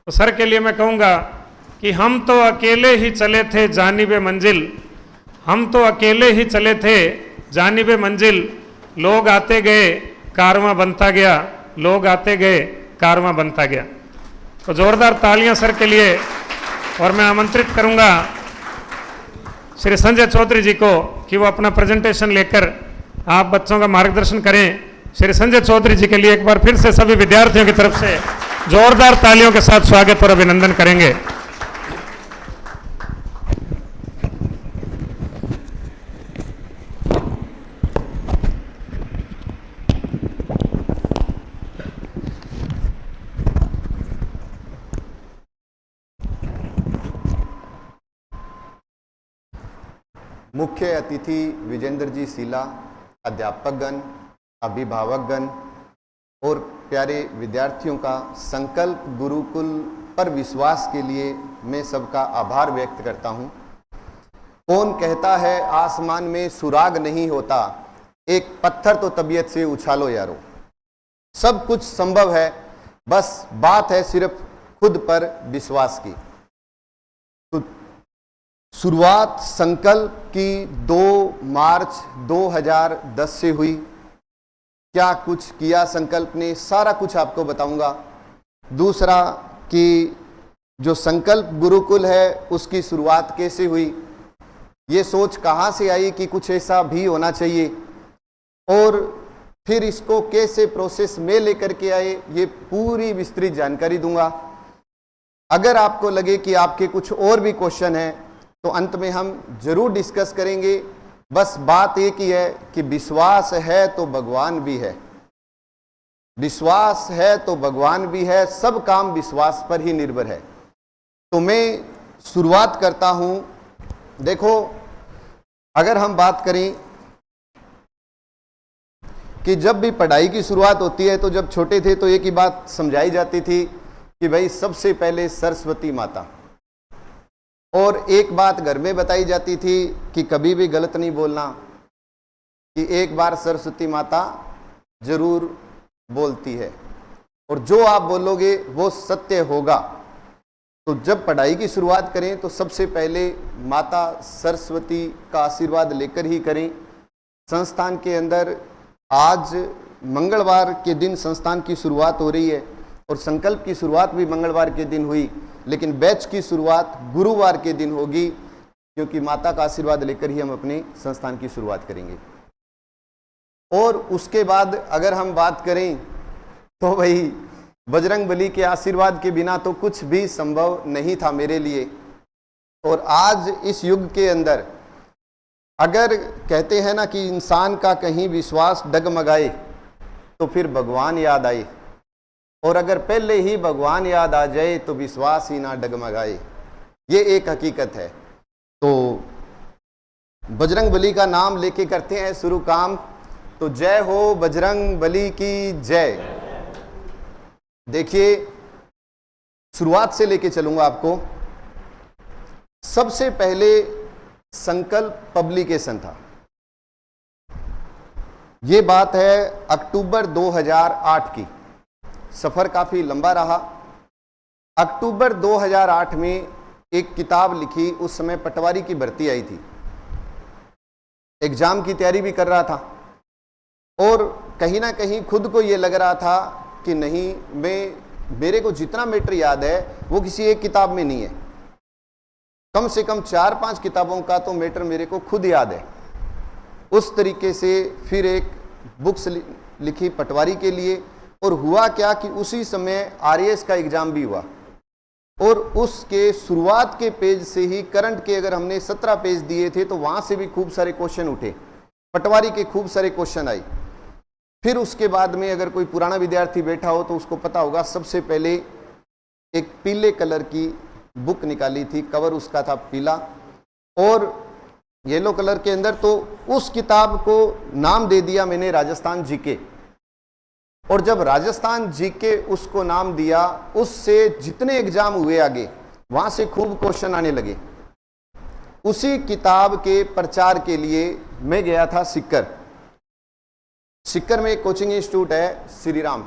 तो सर के लिए मैं कहूँगा कि हम तो अकेले ही चले थे जानिबे मंजिल, हम तो अकेले ही चले थे जानिबे मंजिल, लोग आते गए कारवां बनता गया, लोग आते गए कारवां बनता गया। तो जोरदार तालियां सर के लिए। और मैं आमंत्रित करूंगा श्री संजय चौधरी जी को कि वो अपना प्रेजेंटेशन लेकर आप बच्चों का मार्गदर्शन करें। श्री संजय चौधरी जी के लिए एक बार फिर से सभी विद्यार्थियों की तरफ से जोरदार तालियों के साथ स्वागत और अभिनंदन करेंगे। मुख्य अतिथि विजेंद्र जी सीला, अध्यापकगण, अभिभावकगण और प्यारे विद्यार्थियों का संकल्प गुरुकुल पर विश्वास के लिए मैं सबका आभार व्यक्त करता हूं। कौन कहता है आसमान में सुराग नहीं होता, एक पत्थर तो तबीयत से उछालो यारो। सब कुछ संभव है, बस बात है सिर्फ खुद पर विश्वास की। तो शुरुआत संकल्प की 2 मार्च 2010 से हुई। क्या कुछ किया संकल्प ने, सारा कुछ आपको बताऊंगा। दूसरा कि जो संकल्प गुरुकुल है उसकी शुरुआत कैसे हुई, ये सोच कहाँ से आई कि कुछ ऐसा भी होना चाहिए, और फिर इसको कैसे प्रोसेस में लेकर के आए, ये पूरी विस्तृत जानकारी दूंगा। अगर आपको लगे कि आपके कुछ और भी क्वेश्चन हैं तो अंत में हम जरूर डिस्कस करेंगे। बस बात एक ही है कि विश्वास है तो भगवान भी है, विश्वास है तो भगवान भी है, सब काम विश्वास पर ही निर्भर है। तो मैं शुरुआत करता हूं। देखो, अगर हम बात करें कि जब भी पढ़ाई की शुरुआत होती है तो जब छोटे थे तो एक ही बात समझाई जाती थी कि भाई सबसे पहले सरस्वती माता, और एक बात घर में बताई जाती थी कि कभी भी गलत नहीं बोलना, कि एक बार सरस्वती माता जरूर बोलती है और जो आप बोलोगे वो सत्य होगा। तो जब पढ़ाई की शुरुआत करें तो सबसे पहले माता सरस्वती का आशीर्वाद लेकर ही करें। संस्थान के अंदर आज मंगलवार के दिन संस्थान की शुरुआत हो रही है और संकल्प की शुरुआत भी मंगलवार के दिन हुई, लेकिन बैच की शुरुआत गुरुवार के दिन होगी, क्योंकि माता का आशीर्वाद लेकर ही हम अपने संस्थान की शुरुआत करेंगे। और उसके बाद अगर हम बात करें तो भाई बजरंगबली के आशीर्वाद के बिना तो कुछ भी संभव नहीं था मेरे लिए। और आज इस युग के अंदर अगर कहते हैं ना कि इंसान का कहीं विश्वास डगमगाए तो फिर भगवान याद आए, और अगर पहले ही भगवान याद आ जाए तो विश्वास ही ना डगमगाए, ये एक हकीकत है। तो बजरंगबली का नाम लेके करते हैं शुरू काम। तो जय हो बजरंगबली की जय। देखिए, शुरुआत से लेके चलूंगा आपको। सबसे पहले संकल्प पब्लिकेशन था। ये बात है अक्टूबर 2008 की। सफर काफी लंबा रहा। अक्टूबर 2008 में एक किताब लिखी, उस समय पटवारी की भर्ती आई थी, एग्जाम की तैयारी भी कर रहा था, और कहीं ना कहीं खुद को ये लग रहा था कि नहीं, मेरे को जितना मैटर याद है वो किसी एक किताब में नहीं है, कम से कम 4-5 किताबों का तो मैटर मेरे को खुद याद है। उस तरीके से फिर एक बुक्स लिखी पटवारी के लिए, और हुआ क्या कि उसी समय आरएएस का एग्जाम भी हुआ, और उसके शुरुआत के पेज से ही करंट के अगर हमने 17 पेज दिए थे तो वहां से भी खूब सारे क्वेश्चन उठे, पटवारी के खूब सारे क्वेश्चन आए। फिर उसके बाद में अगर कोई पुराना विद्यार्थी बैठा हो तो उसको पता होगा, सबसे पहले एक पीले कलर की बुक निकाली थी, कवर उसका था पीला और येलो कलर के अंदर, तो उस किताब को नाम दे दिया मैंने राजस्थान जीके। और जब राजस्थान जीके उसको नाम दिया, उससे जितने एग्जाम हुए आगे वहां से खूब क्वेश्चन आने लगे। उसी किताब के प्रचार के लिए मैं गया था सिक्कर। सिक्कर में एक कोचिंग इंस्टीट्यूट है श्री राम,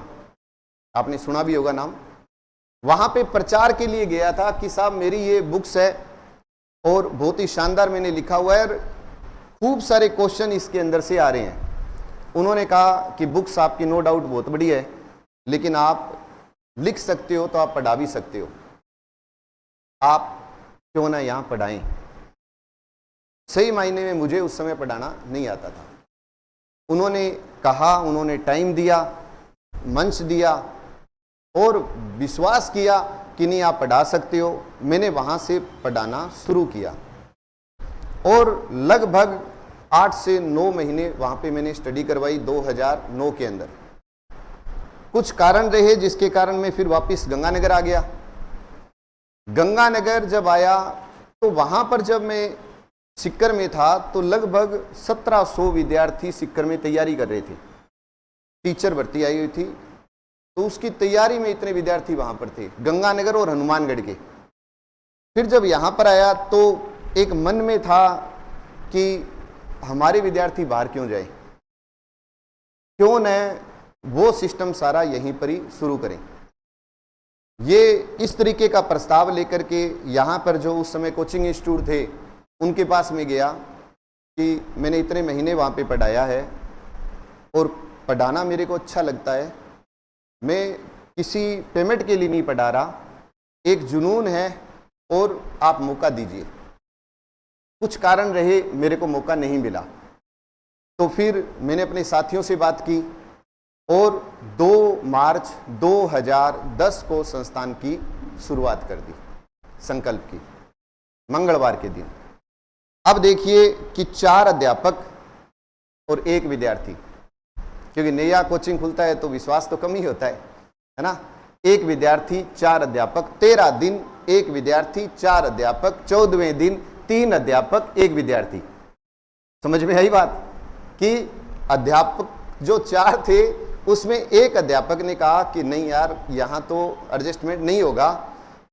आपने सुना भी होगा नाम। वहां पे प्रचार के लिए गया था कि साहब मेरी ये बुक्स है और बहुत ही शानदार मैंने लिखा हुआ है, खूब सारे क्वेश्चन इसके अंदर से आ रहे हैं। उन्होंने कहा कि बुक्स आपकी नो डाउट बहुत बड़ी है, लेकिन आप लिख सकते हो तो आप पढ़ा भी सकते हो, आप क्यों ना यहाँ पढ़ाएं। सही मायने में मुझे उस समय पढ़ाना नहीं आता था। उन्होंने कहा, उन्होंने टाइम दिया, मंच दिया और विश्वास किया कि नहीं आप पढ़ा सकते हो। मैंने वहाँ से पढ़ाना शुरू किया और लगभग 8 से 9 महीने वहाँ पे मैंने स्टडी करवाई 2009 के अंदर। कुछ कारण रहे जिसके कारण मैं फिर वापस गंगानगर आ गया। गंगानगर जब आया तो वहाँ पर जब मैं सिक्कर में था तो लगभग 1700 विद्यार्थी सिक्कर में तैयारी कर रहे थे। टीचर भर्ती आई हुई थी तो उसकी तैयारी में इतने विद्यार्थी वहाँ पर थे, गंगानगर और हनुमानगढ़ के। फिर जब यहाँ पर आया तो एक मन में था कि हमारे विद्यार्थी बाहर क्यों जाए, क्यों न वो सिस्टम सारा यहीं पर ही शुरू करें। ये इस तरीके का प्रस्ताव लेकर के यहाँ पर जो उस समय कोचिंग इंस्टीट्यूट थे उनके पास में गया कि मैंने इतने महीने वहाँ पे पढ़ाया है और पढ़ाना मेरे को अच्छा लगता है, मैं किसी पेमेंट के लिए नहीं पढ़ा रहा, एक जुनून है और आप मौका दीजिए। कुछ कारण रहे मेरे को मौका नहीं मिला, तो फिर मैंने अपने साथियों से बात की और 2 मार्च 2010 को संस्थान की शुरुआत कर दी, संकल्प की, मंगलवार के दिन। अब देखिए कि 4 अध्यापक और 1 विद्यार्थी, क्योंकि नया कोचिंग खुलता है तो विश्वास तो कम ही होता है ना। 1 विद्यार्थी 4 अध्यापक, 13 दिन 1 विद्यार्थी 4 अध्यापक, 14वें दिन 3 अध्यापक 1 विद्यार्थी। समझ में आई बात कि अध्यापक जो 4 थे उसमें 1 अध्यापक ने कहा कि नहीं यार यहाँ तो एडजस्टमेंट नहीं होगा,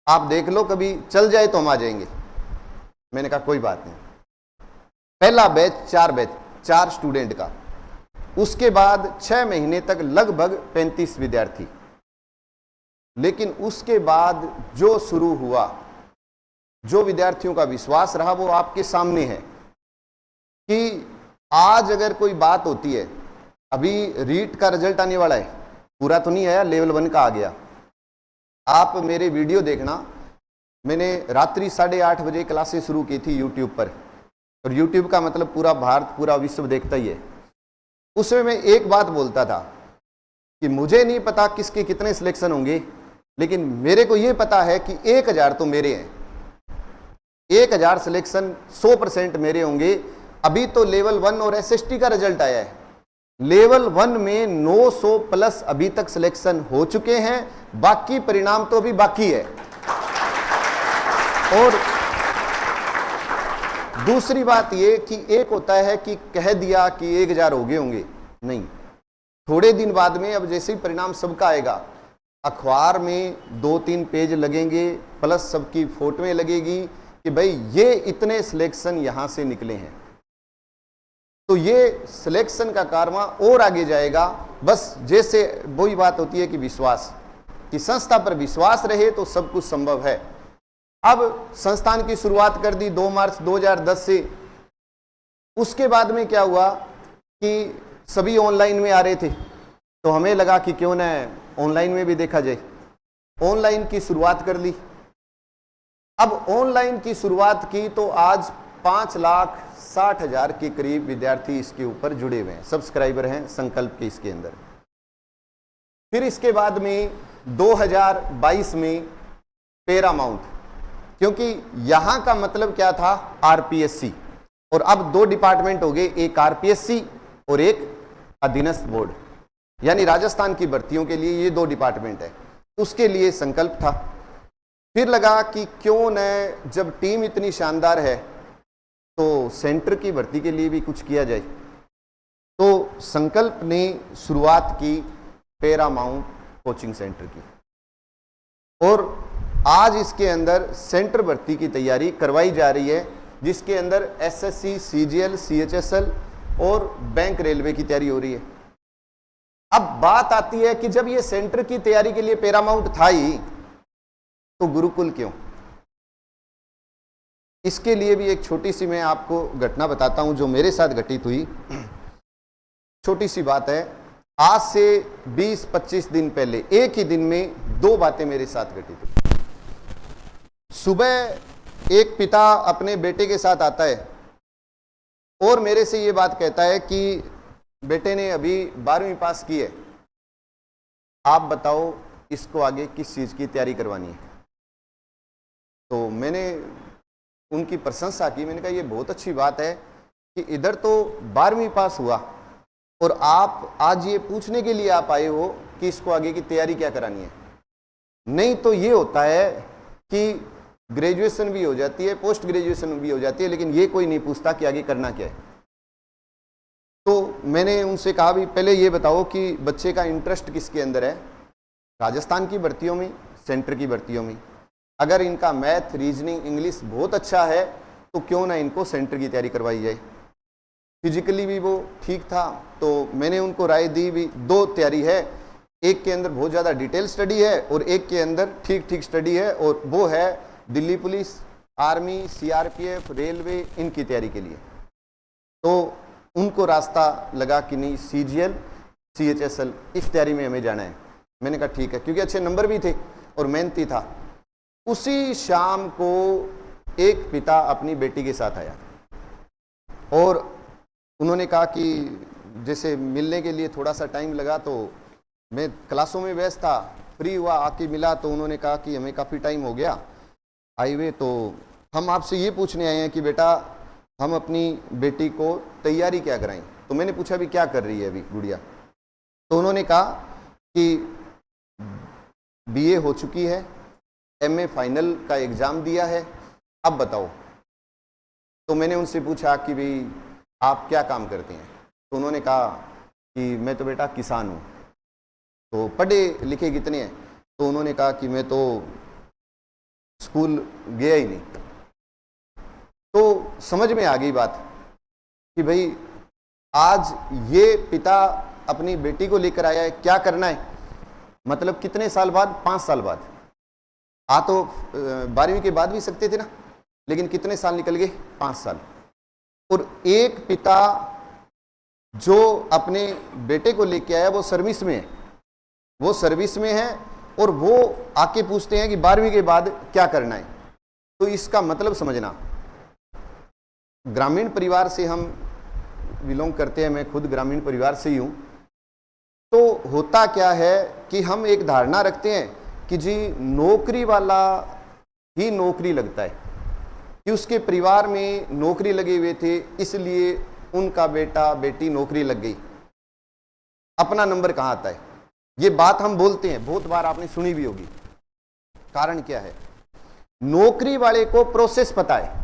आप देख लो, कभी चल जाए तो हम आ जाएंगे। मैंने कहा कोई बात नहीं। पहला बैच 4 स्टूडेंट का, उसके बाद 6 महीने तक लगभग 35 विद्यार्थी। लेकिन उसके बाद जो शुरू हुआ, जो विद्यार्थियों का विश्वास रहा वो आपके सामने है कि आज अगर कोई बात होती है, अभी रीट का रिजल्ट आने वाला है, पूरा तो नहीं आया, लेवल 1 का आ गया। आप मेरे वीडियो देखना, मैंने रात्रि 8:30 बजे क्लासेस शुरू की थी यूट्यूब पर, और यूट्यूब का मतलब पूरा भारत, पूरा विश्व देखता ही है। उसमें मैं एक बात बोलता था कि मुझे नहीं पता किसके कितने सिलेक्शन होंगे, लेकिन मेरे को ये पता है कि 1000 तो मेरे हैं, 1000 सिलेक्शन 100% मेरे होंगे। अभी तो लेवल 1 और एसएसटी का रिजल्ट आया है, लेवल 1 में 900 प्लस अभी तक सिलेक्शन हो चुके हैं, बाकी परिणाम तो अभी बाकी है। और दूसरी बात ये कि एक होता है कि कह दिया कि 1000 हो गए होंगे, नहीं, थोड़े दिन बाद में अब जैसे ही परिणाम सबका आएगा, अखबार में 2-3 पेज लगेंगे, प्लस सबकी फोटोएं लगेगी कि भाई ये इतने सिलेक्शन यहां से निकले हैं। तो ये सिलेक्शन का कारवां और आगे जाएगा। बस जैसे वही बात होती है कि विश्वास, कि संस्था पर विश्वास रहे तो सब कुछ संभव है। अब संस्थान की शुरुआत कर दी 2 मार्च 2010 से। उसके बाद में क्या हुआ कि सभी ऑनलाइन में आ रहे थे, तो हमें लगा कि क्यों ना ऑनलाइन में भी देखा जाए। ऑनलाइन की शुरुआत कर ली। अब ऑनलाइन की शुरुआत की तो आज 5,60,000 के करीब विद्यार्थी इसके ऊपर जुड़े हुए हैं, सब्सक्राइबर हैं संकल्प के इसके अंदर। फिर इसके बाद में 2022 में पैरामाउंट, क्योंकि यहां का मतलब क्या था, आरपीएससी, और अब 2 डिपार्टमेंट हो गए, एक आरपीएससी और एक अधीनस्थ बोर्ड, यानी राजस्थान की भर्तियों के लिए ये 2 डिपार्टमेंट है। उसके लिए संकल्प था। फिर लगा कि क्यों न, जब टीम इतनी शानदार है तो सेंटर की भर्ती के लिए भी कुछ किया जाए। तो संकल्प ने शुरुआत की पैरामाउंट कोचिंग सेंटर की, और आज इसके अंदर सेंटर भर्ती की तैयारी करवाई जा रही है, जिसके अंदर एसएससी, सीजीएल, सीएचएसएल और बैंक रेलवे की तैयारी हो रही है। अब बात आती है कि जब ये सेंटर की तैयारी के लिए पैरामाउंट था ही, तो गुरुकुल क्यों? इसके लिए भी एक छोटी सी मैं आपको घटना बताता हूं जो मेरे साथ घटित हुई। छोटी सी बात है, आज से 20-25 दिन पहले एक ही दिन में 2 बातें मेरे साथ घटित हुई। सुबह एक पिता अपने बेटे के साथ आता है और मेरे से ये बात कहता है कि बेटे ने अभी 12वीं पास की है, आप बताओ इसको आगे किस चीज की तैयारी करवानी है। तो मैंने उनकी प्रशंसा की, मैंने कहा ये बहुत अच्छी बात है कि इधर तो 12वीं पास हुआ और आप आज ये पूछने के लिए आप आए हो कि इसको आगे की तैयारी क्या करानी है। नहीं तो ये होता है कि ग्रेजुएशन भी हो जाती है, पोस्ट ग्रेजुएशन भी हो जाती है, लेकिन ये कोई नहीं पूछता कि आगे करना क्या है। तो मैंने उनसे कहा भी पहले ये बताओ कि बच्चे का इंटरेस्ट किसके अंदर है, राजस्थान की भर्तियों में, सेंटर की भर्तियों में। अगर इनका मैथ, रीजनिंग, इंग्लिश बहुत अच्छा है तो क्यों ना इनको सेंटर की तैयारी करवाई जाए। फिजिकली भी वो ठीक था, तो मैंने उनको राय दी भी 2 तैयारी है, एक के अंदर बहुत ज़्यादा डिटेल स्टडी है और एक के अंदर ठीक ठीक स्टडी है, और वो है Delhi police, army, CRPF, railway, इनकी तैयारी के लिए। तो उनको रास्ता लगा कि नहीं सीजीएल, सीएचएसएल, इस तैयारी में हमें जाना है। मैंने कहा ठीक है, क्योंकि अच्छे नंबर भी थे और मेहनती था। उसी शाम को एक पिता अपनी बेटी के साथ आया और उन्होंने कहा कि जैसे मिलने के लिए थोड़ा सा टाइम लगा, तो मैं क्लासों में व्यस्त था, फ्री हुआ, आके मिला तो उन्होंने कहा कि हमें काफ़ी टाइम हो गया आए हुए, तो हम आपसे ये पूछने आए हैं कि बेटा हम अपनी बेटी को तैयारी क्या कराएं। तो मैंने पूछा भी क्या कर रही है अभी गुड़िया। तो उन्होंने कहा कि बीए हो चुकी है, एमए फाइनल का एग्ज़ाम दिया है, अब बताओ। तो मैंने उनसे पूछा कि भाई आप क्या काम करते हैं। तो उन्होंने कहा कि मैं तो बेटा किसान हूँ। तो पढ़े लिखे कितने हैं? तो उन्होंने कहा कि मैं तो स्कूल गया ही नहीं। तो समझ में आ गई बात कि भाई आज ये पिता अपनी बेटी को लेकर आया है, क्या करना है, मतलब कितने साल बाद, 5 साल बाद। आ तो 12वीं के बाद भी सकते थे ना, लेकिन कितने साल निकल गए, 5 साल। और एक पिता जो अपने बेटे को लेके आया वो सर्विस में है, वो सर्विस में है और वो आके पूछते हैं कि 12वीं के बाद क्या करना है। तो इसका मतलब समझना, ग्रामीण परिवार से हम बिलोंग करते हैं, मैं खुद ग्रामीण परिवार से ही हूँ। तो होता क्या है कि हम एक धारणा रखते हैं कि जी नौकरी वाला ही नौकरी लगता है, कि उसके परिवार में नौकरी लगे हुए थे इसलिए उनका बेटा बेटी नौकरी लग गई। अपना नंबर कहाँ आता है, ये बात हम बोलते हैं, बहुत बार आपने सुनी भी होगी। कारण क्या है, नौकरी वाले को प्रोसेस पता है,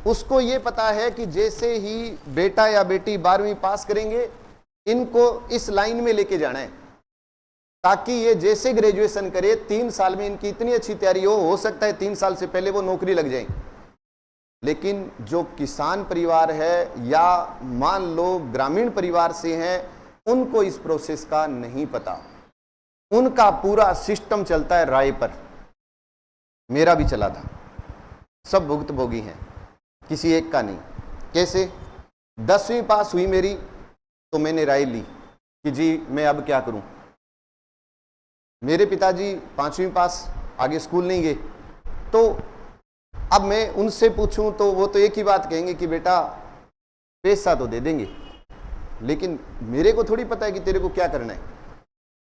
उसको ये पता है कि जैसे ही बेटा या बेटी 12वीं पास करेंगे इनको इस लाइन में लेके जाना है, ताकि ये जैसे ग्रेजुएशन करे 3 साल में इनकी इतनी अच्छी तैयारी हो सकता है 3 साल से पहले वो नौकरी लग जाए। लेकिन जो किसान परिवार है या मान लो ग्रामीण परिवार से हैं, उनको इस प्रोसेस का नहीं पता। उनका पूरा सिस्टम चलता है राय पर। मेरा भी चला था, सब भुक्तभोगी हैं, किसी एक का नहीं। कैसे, 10वीं पास हुई मेरी तो मैंने राय ली कि जी मैं अब क्या करूं। मेरे पिताजी 5वीं पास, आगे स्कूल नहीं गए। तो अब मैं उनसे पूछूं तो वो तो एक ही बात कहेंगे कि बेटा पैसा तो दे देंगे, लेकिन मेरे को थोड़ी पता है कि तेरे को क्या करना है।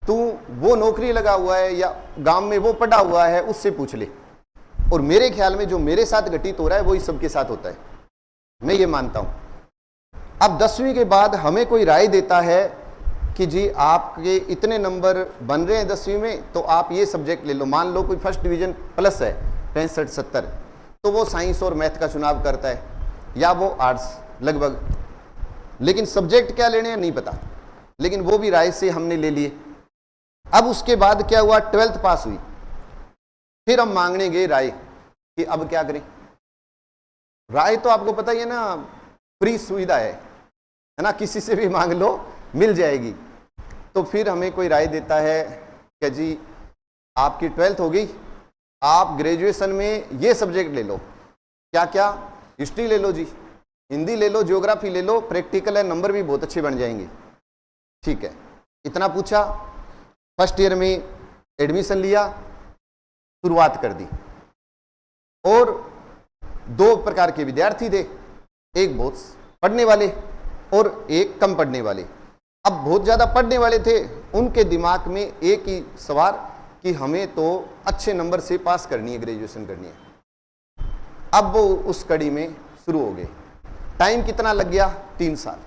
तू वो नौकरी लगा हुआ है या गांव में वो पढ़ा हुआ है, उससे पूछ ले। और मेरे ख्याल में जो मेरे साथ घटित हो रहा है वही सबके साथ होता है, मैं ये मानता हूं। अब 10वीं के बाद हमें कोई राय देता है कि जी आपके इतने नंबर बन रहे हैं 10वीं में, तो आप ये सब्जेक्ट ले लो। मान लो कोई फर्स्ट डिवीजन प्लस है 65-70, तो वो साइंस और मैथ का चुनाव करता है या वो आर्ट्स लगभग, लेकिन सब्जेक्ट क्या लेने हैं नहीं पता, लेकिन वो भी राय से हमने ले लिए। अब उसके बाद क्या हुआ, 12th पास हुई, फिर हम मांगने गए राय कि अब क्या करें। राय तो आपको पता ही है ना, फ्री सुविधा है ना, किसी से भी मांग लो मिल जाएगी। तो फिर हमें कोई राय देता है कि जी आपकी 12th हो गई, आप ग्रेजुएशन में ये सब्जेक्ट ले लो, क्या क्या, हिस्ट्री ले लो जी, हिंदी ले लो, ज्योग्राफी ले लो, प्रैक्टिकल है, नंबर भी बहुत अच्छे बन जाएंगे। ठीक है, इतना पूछा, फर्स्ट ईयर में एडमिशन लिया, शुरुआत कर दी। और दो प्रकार के विद्यार्थी थे, एक बहुत पढ़ने वाले और एक कम पढ़ने वाले। अब बहुत ज़्यादा पढ़ने वाले थे, उनके दिमाग में एक ही सवाल कि हमें तो अच्छे नंबर से पास करनी है, ग्रेजुएशन करनी है। अब वो उस कड़ी में शुरू हो गए। टाइम कितना लग गया? 3 साल।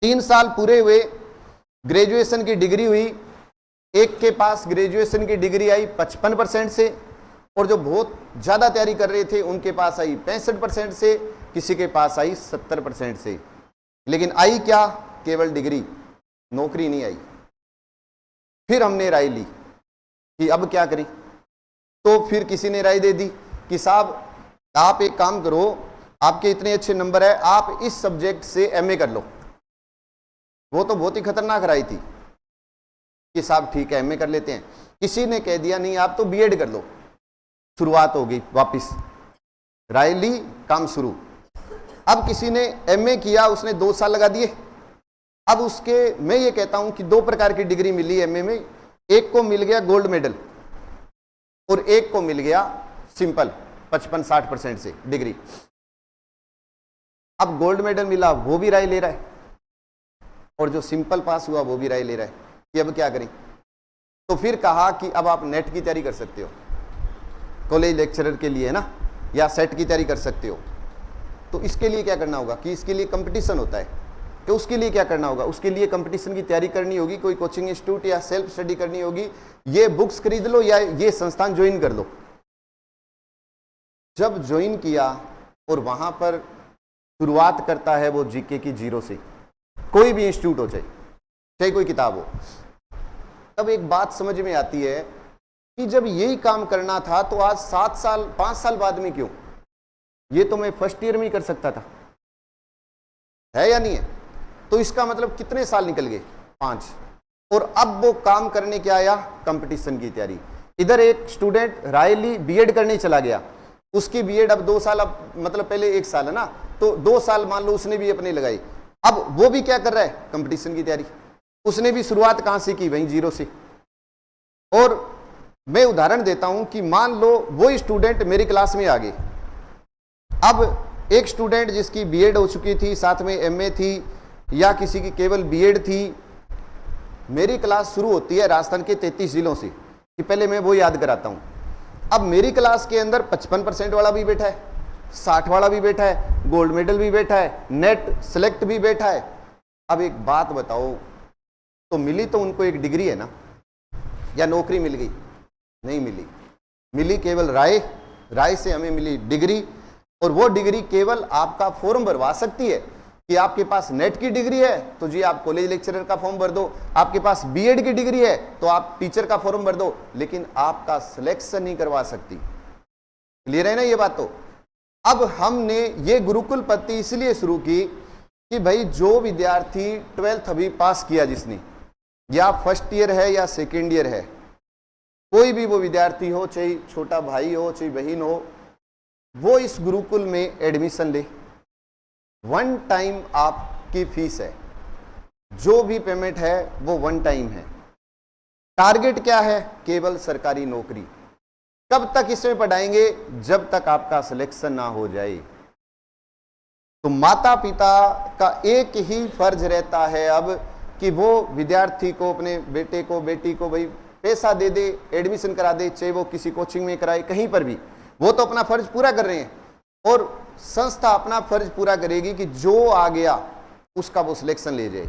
3 साल पूरे हुए, ग्रेजुएशन की डिग्री हुई। एक के पास ग्रेजुएशन की डिग्री आई 55% से, और जो बहुत ज़्यादा तैयारी कर रहे थे उनके पास आई 65% से, किसी के पास आई 70% से। लेकिन आई क्या? केवल डिग्री, नौकरी नहीं आई। फिर हमने राय ली कि अब क्या करें। तो फिर किसी ने राय दे दी कि साहब आप एक काम करो, आपके इतने अच्छे नंबर है, आप इस सब्जेक्ट से एमए कर लो। वो तो बहुत ही खतरनाक राय थी कि साहब ठीक है एमए कर लेते हैं। किसी ने कह दिया नहीं आप तो बीएड कर लो। शुरुआत हो गई, वापिस राय ली, काम शुरू। अब किसी ने एमए किया, उसने 2 साल लगा दिए। अब उसके मैं ये कहता हूं कि 2 प्रकार की डिग्री मिली एमए में, एक को मिल गया गोल्ड मेडल और एक को मिल गया सिंपल 55-60% से डिग्री। अब गोल्ड मेडल मिला वो भी राय ले रहा है, और जो सिंपल पास हुआ वो भी राय ले रहा है कि अब क्या करें। तो फिर कहा कि अब आप नेट की तैयारी कर सकते हो, कॉलेज लेक्चरर के लिए है ना, या सेट की तैयारी कर सकते हो। तो इसके लिए क्या करना होगा कि इसके लिए कंपटीशन होता है, तो उसके लिए क्या करना होगा? उसके लिए कंपटीशन की तैयारी करनी होगी, कोई कोचिंग इंस्टीट्यूट या सेल्फ स्टडी करनी होगी, ये बुक्स खरीद लो या ये संस्थान ज्वाइन कर लो। जब ज्वाइन किया और वहां पर शुरुआत करता है वो जीके की 0 से, कोई भी इंस्टीट्यूट हो, चाहे कोई किताब हो, तब एक बात समझ में आती है कि जब यही काम करना था तो आज 7 साल 5 साल बाद में क्यों? ये तो मैं फर्स्ट ईयर में ही कर सकता था, है या नहीं है? तो इसका मतलब कितने साल निकल गए? 5। और अब वो काम करने क्या आया? कंपटीशन की तैयारी। इधर एक स्टूडेंट राय ली, बीएड करने चला गया, उसकी बीएड अब 2 साल, अब मतलब पहले 1 साल है ना, तो 2 साल मान लो उसने भी अपने लगाई। अब वो भी क्या कर रहा है? कंपटीशन की तैयारी। उसने भी शुरुआत कहां से की? वहीं 0 से। और मैं उदाहरण देता हूं कि मान लो वो स्टूडेंट मेरी क्लास में आ गए। अब एक स्टूडेंट जिसकी बीएड हो चुकी थी, साथ में एमए थी, या किसी की केवल बीएड थी, मेरी क्लास शुरू होती है राजस्थान के 33 जिलों से, कि पहले मैं वो याद कराता हूं। अब मेरी क्लास के अंदर 55% वाला भी बैठा है, 60 वाला भी बैठा है, गोल्ड मेडल भी बैठा है, नेट सेलेक्ट भी बैठा है। अब एक बात बताओ, तो मिली तो उनको एक डिग्री है ना, या नौकरी मिल गई? नहीं मिली। मिली केवल राय, राय से हमें मिली डिग्री, और वो डिग्री केवल आपका फॉर्म भरवा सकती है कि आपके पास नेट की डिग्री है तो जी आप कॉलेज लेक्चरर का फॉर्म भर दो, आपके पास बीएड की डिग्री है तो आप टीचर का फॉर्म भर दो, लेकिन आपका सिलेक्शन नहीं करवा सकती। क्लियर है ना ये बात? तो अब हमने ये गुरुकुल पद्धति इसलिए शुरू की कि भाई जो विद्यार्थी 12th अभी पास किया जिसने, या फर्स्ट ईयर है या सेकेंड ईयर है, कोई भी वो विद्यार्थी हो, चाहे छोटा भाई हो चाहे बहन हो, वो इस गुरुकुल में एडमिशन ले। 1 टाइम आपकी फीस है, जो भी पेमेंट है वो 1 टाइम है। टारगेट क्या है? केवल सरकारी नौकरी। कब तक इसमें पढ़ाएंगे? जब तक आपका सिलेक्शन ना हो जाए। तो माता पिता का एक ही फर्ज रहता है अब कि वो विद्यार्थी को, अपने बेटे को बेटी को भाई पैसा दे दे, एडमिशन करा दे, चाहे वो किसी कोचिंग में कराए, कहीं पर भी। वो तो अपना फर्ज पूरा कर रहे हैं, और संस्था अपना फर्ज पूरा करेगी कि जो आ गया उसका वो सिलेक्शन ले जाए।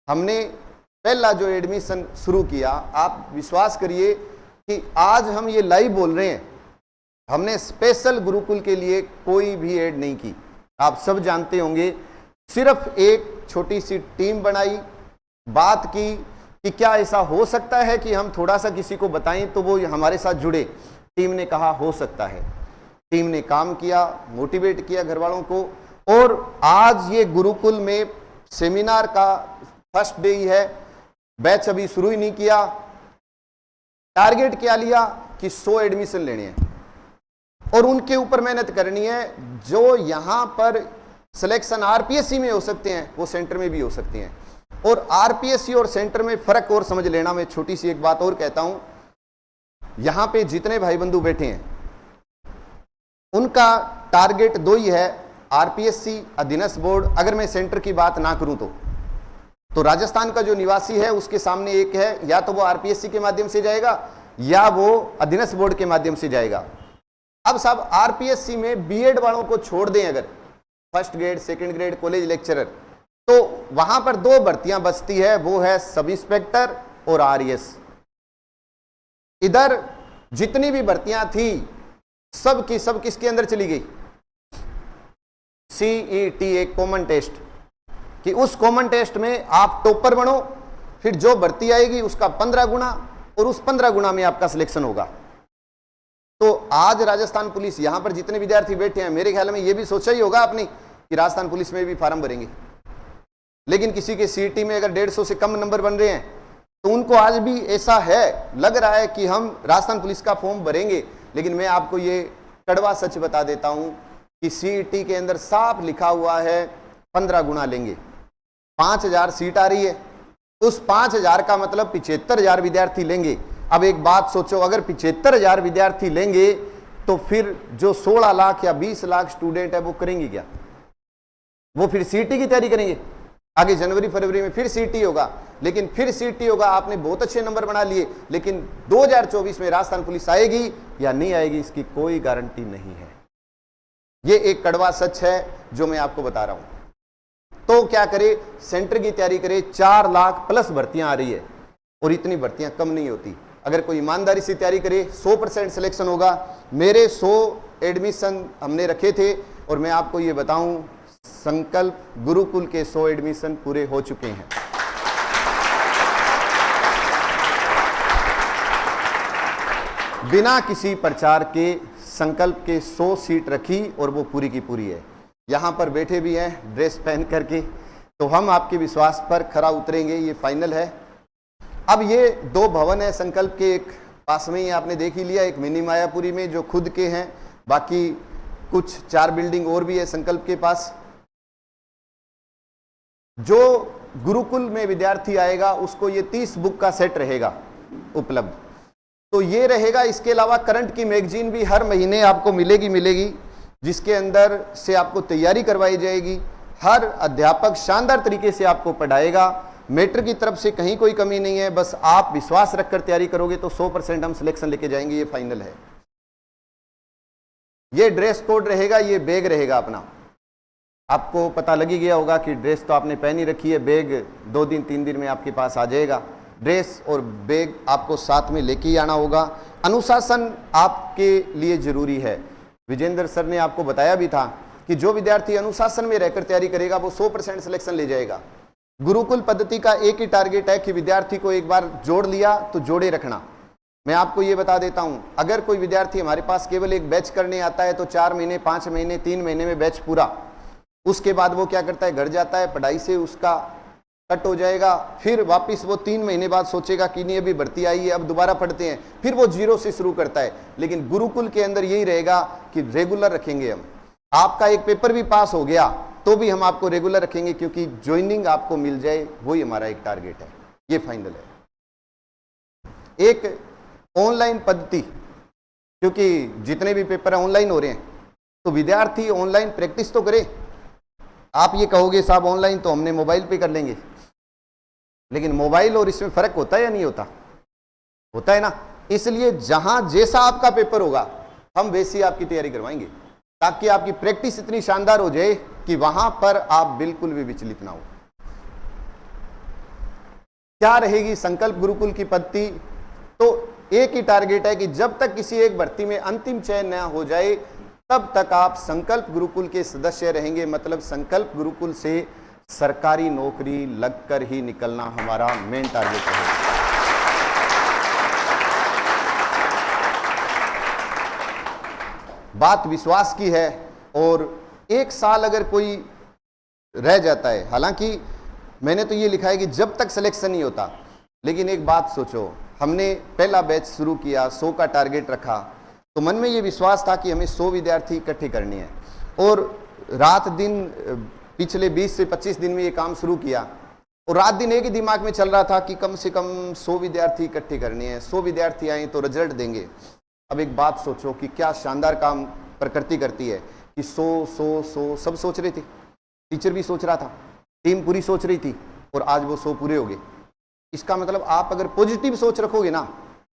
हमने पहला जो एडमिशन शुरू किया, आप विश्वास करिए कि आज हम ये लाइव बोल रहे हैं, हमने स्पेशल गुरुकुल के लिए कोई भी ऐड नहीं की। आप सब जानते होंगे, सिर्फ एक छोटी सी टीम बनाई, बात की कि क्या ऐसा हो सकता है कि हम थोड़ा सा किसी को बताएं तो वो हमारे साथ जुड़े। टीम ने कहा हो सकता है। टीम ने काम किया, मोटिवेट किया घर वालों को, और आज ये गुरुकुल में सेमिनार का फर्स्ट डे ही है, बैच अभी शुरू ही नहीं किया। टारगेट क्या लिया कि 100 एडमिशन लेने हैं और उनके ऊपर मेहनत करनी है। जो यहां पर सिलेक्शन आरपीएससी में हो सकते हैं वो सेंटर में भी हो सकते हैं। और आरपीएससी और सेंटर में फर्क और समझ लेना। मैं छोटी सी एक बात और कहता हूं, यहां पे जितने भाई बंधु बैठे हैं उनका टारगेट दो ही है, आरपीएससी, अधीनस्थ बोर्ड। अगर मैं सेंटर की बात ना करूं तो राजस्थान का जो निवासी है उसके सामने एक है, या तो वो आरपीएससी के माध्यम से जाएगा या वो अधीनस्थ बोर्ड के माध्यम से जाएगा। अब साहब आरपीएससी में बीएड वालों को छोड़ दें, अगर first grade, second grade, college lecturer, तो वहां पर दो भर्तियां बचती है, वो है सब इंस्पेक्टर और आरएस। इधर जितनी भी भर्तियां थी सब की सब किसके अंदर चली गई? सीईटी, एक कॉमन टेस्ट, कि उस कॉमन टेस्ट में आप टॉपर बनो, फिर जो भर्ती आएगी उसका 15 गुना और उस 15 गुना में आपका सिलेक्शन होगा। तो आज राजस्थान पुलिस, यहां पर जितने विद्यार्थी बैठे हैं, मेरे ख्याल में यह भी सोचा ही होगा आपने कि राजस्थान पुलिस में भी फार्म भरेंगे। लेकिन किसी के सीईटी में अगर 150 से कम नंबर बन रहे हैं तो उनको आज भी ऐसा है, लग रहा है कि हम राजस्थान पुलिस का फॉर्म भरेंगे। लेकिन मैं आपको ये कड़वा सच बता देता हूं कि सीईटी के अंदर साफ लिखा हुआ है 15 गुना लेंगे। 5000 सीट आ रही है, उस 5000 का मतलब 75,000 विद्यार्थी लेंगे। अब एक बात सोचो, अगर 75,000 विद्यार्थी लेंगे तो फिर जो 16 लाख या 20 लाख स्टूडेंट है वो करेंगे क्या? वो फिर सीईटी की तैयारी करेंगे। आगे जनवरी फरवरी में फिर सीईटी होगा, लेकिन फिर सीईटी होगा, आपने बहुत अच्छे नंबर बना लिए, लेकिन 2024 में राजस्थान पुलिस आएगी या नहीं आएगी इसकी कोई गारंटी नहीं है। ये एक कड़वा सच है जो मैं आपको बता रहा हूं। तो क्या करे? सेंटर की तैयारी करे। 4 लाख प्लस भर्तियां आ रही है और इतनी भर्तियां कम नहीं होती। अगर कोई ईमानदारी से तैयारी करे 100% सिलेक्शन होगा। मेरे 100 एडमिशन हमने रखे थे और मैं आपको ये बताऊं, संकल्प गुरुकुल के 100 एडमिशन पूरे हो चुके हैं। बिना किसी प्रचार के संकल्प के 100 सीट रखी और वो पूरी की पूरी है। यहां पर बैठे भी हैं ड्रेस पहन करके, तो हम आपके विश्वास पर खरा उतरेंगे, ये फाइनल है। अब ये 2 भवन है संकल्प के, एक पास में ही आपने देख ही लिया, एक मिनी मायापुरी में जो खुद के हैं, बाकी कुछ 4 बिल्डिंग और भी है संकल्प के पास। जो गुरुकुल में विद्यार्थी आएगा उसको ये 30 बुक का सेट रहेगा उपलब्ध, तो ये रहेगा। इसके अलावा करंट की मैगजीन भी हर महीने आपको मिलेगी, जिसके अंदर से आपको तैयारी करवाई जाएगी। हर अध्यापक शानदार तरीके से आपको पढ़ाएगा। मेटर की तरफ से कहीं कोई कमी नहीं है, बस आप विश्वास रखकर तैयारी करोगे तो 100% हम सिलेक्शन लेके जाएंगे, ये फाइनल है। ये ड्रेस कोड रहेगा, ये बैग रहेगा अपना। आपको पता लग ही गया होगा कि ड्रेस तो आपने पहनी रखी है, बैग 2 दिन 3 दिन में आपके पास आ जाएगा। ड्रेस और बैग आपको साथ में लेके ही आना होगा। अनुशासन आपके लिए जरूरी है। विजेंद्र सर ने आपको बताया भी था कि जो विद्यार्थी अनुशासन में रहकर तैयारी करेगा वो 100% सिलेक्शन ले जाएगा। गुरुकुल पद्धति का एक ही टारगेट है कि विद्यार्थी को एक बार जोड़ लिया तो जोड़े रखना। मैं आपको ये बता देता हूं, अगर कोई विद्यार्थी हमारे पास केवल एक बैच करने आता है तो 4 महीने, 5 महीने, 3 महीने में बैच पूरा। उसके बाद वो क्या करता है, घर जाता है, पढ़ाई से उसका कट हो जाएगा, फिर वापस वो 3 महीने बाद सोचेगा कि नहीं अभी भर्ती आई है, अब दोबारा पढ़ते हैं, फिर वो 0 से शुरू करता है। लेकिन गुरुकुल के अंदर यही रहेगा कि रेगुलर रखेंगे हम। आपका एक पेपर भी पास हो गया तो भी हम आपको रेगुलर रखेंगे, क्योंकि ज्वाइनिंग आपको मिल जाए वही हमारा एक टारगेट है। ये फाइनल है। एक ऑनलाइन पद्धति, क्योंकि जितने भी पेपर ऑनलाइन हो रहे हैं तो विद्यार्थी ऑनलाइन प्रैक्टिस तो करे। आप ये कहोगे साहब ऑनलाइन तो हमने मोबाइल पे कर लेंगे, लेकिन मोबाइल और इसमें फर्क होता है या नहीं होता? होता है ना। इसलिए जहां जैसा आपका पेपर होगा हम वैसी आपकी तैयारी करवाएंगे, ताकि आपकी प्रैक्टिस इतनी शानदार हो जाए कि वहां पर आप बिल्कुल भी विचलित ना हो। क्या रहेगी संकल्प गुरुकुल की पद्धति? तो एक ही टारगेट है कि जब तक किसी एक भर्ती में अंतिम चयन न हो जाए तब तक आप संकल्प गुरुकुल के सदस्य रहेंगे। मतलब संकल्प गुरुकुल से सरकारी नौकरी लगकर ही निकलना हमारा मेन टारगेट है। बात विश्वास की है। और 1 साल अगर कोई रह जाता है, हालांकि मैंने तो ये लिखा है कि जब तक सिलेक्शन नहीं होता, लेकिन एक बात सोचो, हमने पहला बैच शुरू किया, 100 का टारगेट रखा, तो मन में ये विश्वास था कि हमें 100 विद्यार्थी इकट्ठे करने हैं। और रात दिन पिछले 20 से 25 दिन में ये काम शुरू किया, और रात दिन एक ही दिमाग में चल रहा था कि कम से कम 100 विद्यार्थी इकट्ठे करने हैं, 100 विद्यार्थी आए तो रिजल्ट देंगे। अब एक बात सोचो कि क्या शानदार काम प्रकृति करती है कि 100 सब सोच रहे थे, टीचर भी सोच रहा था, टीम पूरी सोच रही थी, और आज वो 100 पूरे हो गए। इसका मतलब आप अगर पॉजिटिव सोच रखोगे ना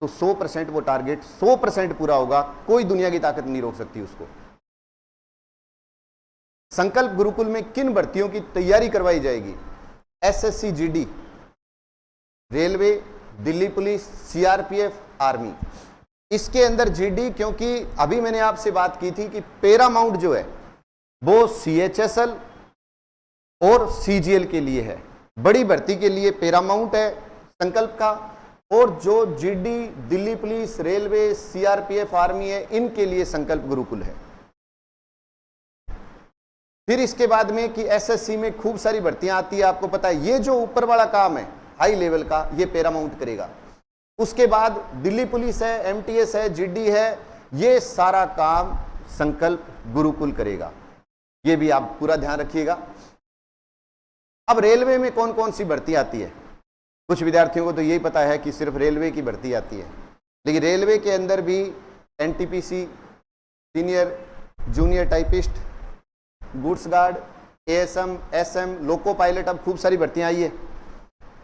तो 100% वो टारगेट 100% पूरा होगा, कोई दुनिया की ताकत नहीं रोक सकती उसको। संकल्प गुरुकुल में किन भर्तियों की तैयारी करवाई जाएगी? SSC GD, railway, Delhi police, CRPF, army. इसके अंदर जीडी, क्योंकि अभी मैंने आपसे बात की थी कि पैरामाउंट जो है वो सीएचएसएल और सीजीएल के लिए है, बड़ी भर्ती के लिए पैरामाउंट है संकल्प का, और जो GD, Delhi police, railway, CRPF, army है, इनके लिए संकल्प गुरुकुल है। फिर इसके बाद में कि एसएससी में खूब सारी भर्तियां आती है, आपको पता है, ये जो ऊपर वाला काम है हाई लेवल का, ये पैरामाउंट करेगा। उसके बाद दिल्ली पुलिस है, एमटीएस है, जीडी है, ये सारा काम संकल्प गुरुकुल करेगा। ये भी आप पूरा ध्यान रखिएगा। अब रेलवे में कौन कौन सी भर्ती आती है? कुछ विद्यार्थियों को तो यही पता है कि सिर्फ रेलवे की भर्ती आती है, लेकिन रेलवे के अंदर भी NTPC, senior junior typist, goods guard, ASM, SM, loco pilot, अब खूब सारी भर्तियां आई है।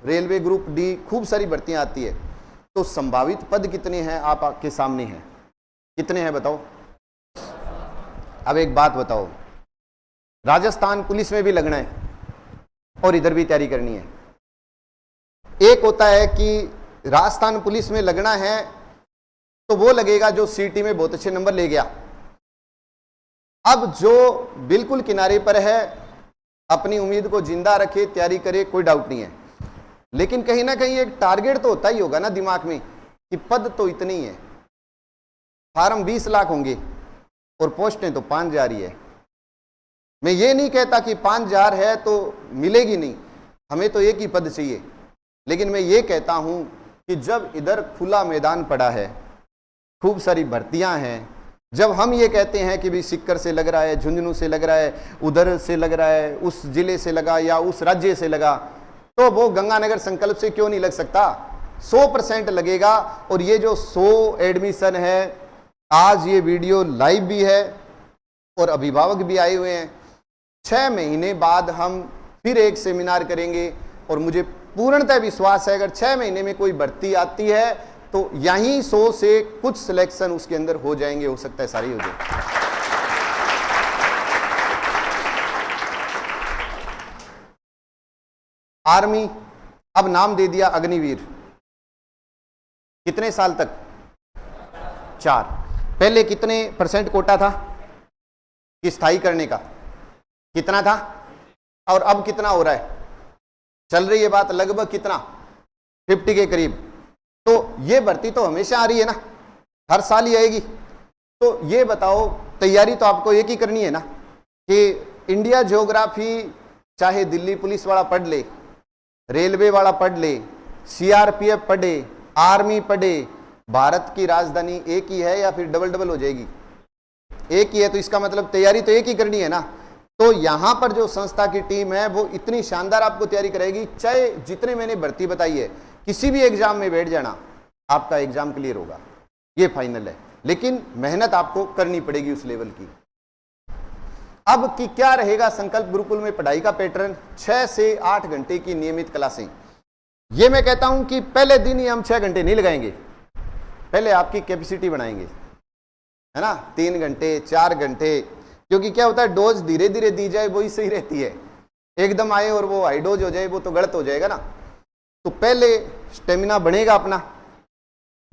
रेलवे ग्रुप डी, खूब सारी भर्तियां आती है। तो संभावित पद कितने हैं आपके सामने हैं? कितने हैं बताओ? अब एक बात बताओ, राजस्थान पुलिस में भी लगना है और इधर भी तैयारी करनी है। एक होता है कि राजस्थान पुलिस में लगना है तो वो लगेगा जो सीटी में बहुत अच्छे नंबर ले गया। अब जो बिल्कुल किनारे पर है, अपनी उम्मीद को जिंदा रखे, तैयारी करे, कोई डाउट नहीं है, लेकिन कहीं ना कहीं एक टारगेट तो होता ही होगा ना दिमाग में कि पद तो इतनी है, फार्म 20 लाख होंगे और पोस्टें तो 5000 ही है। मैं ये नहीं कहता कि 5000 है तो मिलेगी नहीं, हमें तो एक ही पद चाहिए, लेकिन मैं ये कहता हूं कि जब इधर खुला मैदान पड़ा है, खूब सारी भर्तियां हैं, जब हम ये कहते हैं कि भाई सिक्कर से लग रहा है, झुंझुनू से लग रहा है, उधर से लग रहा है, उस जिले से लगा या उस राज्य से लगा, तो वो गंगानगर संकल्प से क्यों नहीं लग सकता? 100% लगेगा। और ये जो 100 एडमिशन है, आज ये वीडियो लाइव भी है और अभिभावक भी आए हुए हैं। 6 महीने बाद हम फिर एक सेमिनार करेंगे, और मुझे पूर्णतः विश्वास है अगर 6 महीने में कोई भर्ती आती है तो यहीं 100 से कुछ सिलेक्शन उसके अंदर हो जाएंगे, हो सकता है सारी हो जाए। आर्मी, अब नाम दे दिया अग्निवीर। कितने साल तक? 4। पहले कितने % कोटा था कि स्थायी करने का? कितना था? और अब कितना हो रहा है? चल रही है बात लगभग कितना? 50 के करीब। तो ये भर्ती तो हमेशा आ रही है ना, हर साल ही आएगी। तो ये बताओ, तैयारी तो आपको एक ही करनी है ना कि इंडिया ज्योग्राफी चाहे दिल्ली पुलिस वाला पढ़ ले, रेलवे वाला पढ़ ले, सीआरपीएफ पढ़े, आर्मी पढ़े, भारत की राजधानी एक ही है या फिर डबल हो जाएगी? एक ही है, तो इसका मतलब तैयारी तो एक ही करनी है ना। तो यहां पर जो संस्था की टीम है वो इतनी शानदार आपको तैयारी कराएगी, चाहे जितने मैंने भर्ती बताई है, किसी भी एग्जाम में बैठ जाना, आपका एग्जाम क्लियर होगा, ये फाइनल है। लेकिन मेहनत आपको करनी पड़ेगी उस लेवल की। अब कि क्या रहेगा संकल्प गुरुकुल में पढ़ाई का पैटर्न? 6 से 8 घंटे की नियमित क्लासें। ये मैं कहता हूं कि पहले दिन ही हम 6 घंटे नहीं लगाएंगे, पहले आपकी कैपेसिटी बनाएंगे, है ना, 3 घंटे 4 घंटे, क्योंकि क्या होता है डोज धीरे धीरे दी जाए वही सही रहती है, एकदम आए और वो हाई डोज हो जाए वो तो गलत हो जाएगा ना। तो पहले स्टेमिना बढ़ेगा अपना,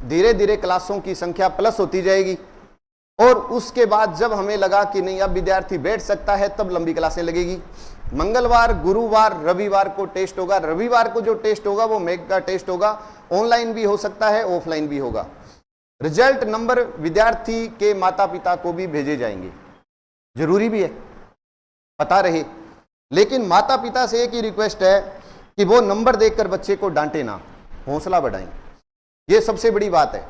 धीरे धीरे क्लासों की संख्या प्लस होती जाएगी, और उसके बाद जब हमें लगा कि नहीं अब विद्यार्थी बैठ सकता है तब लंबी क्लासें लगेगी। मंगलवार, गुरुवार, रविवार को टेस्ट होगा। रविवार को जो टेस्ट होगा वो मेगा टेस्ट होगा, ऑनलाइन भी हो सकता है, ऑफलाइन भी होगा। रिजल्ट नंबर विद्यार्थी के माता पिता को भी भेजे जाएंगे, जरूरी भी है, पता रहे। लेकिन माता पिता से एक ही रिक्वेस्ट है कि वो नंबर देखकर बच्चे को डांटे ना, हौसला बढ़ाएं ये सबसे बड़ी बात है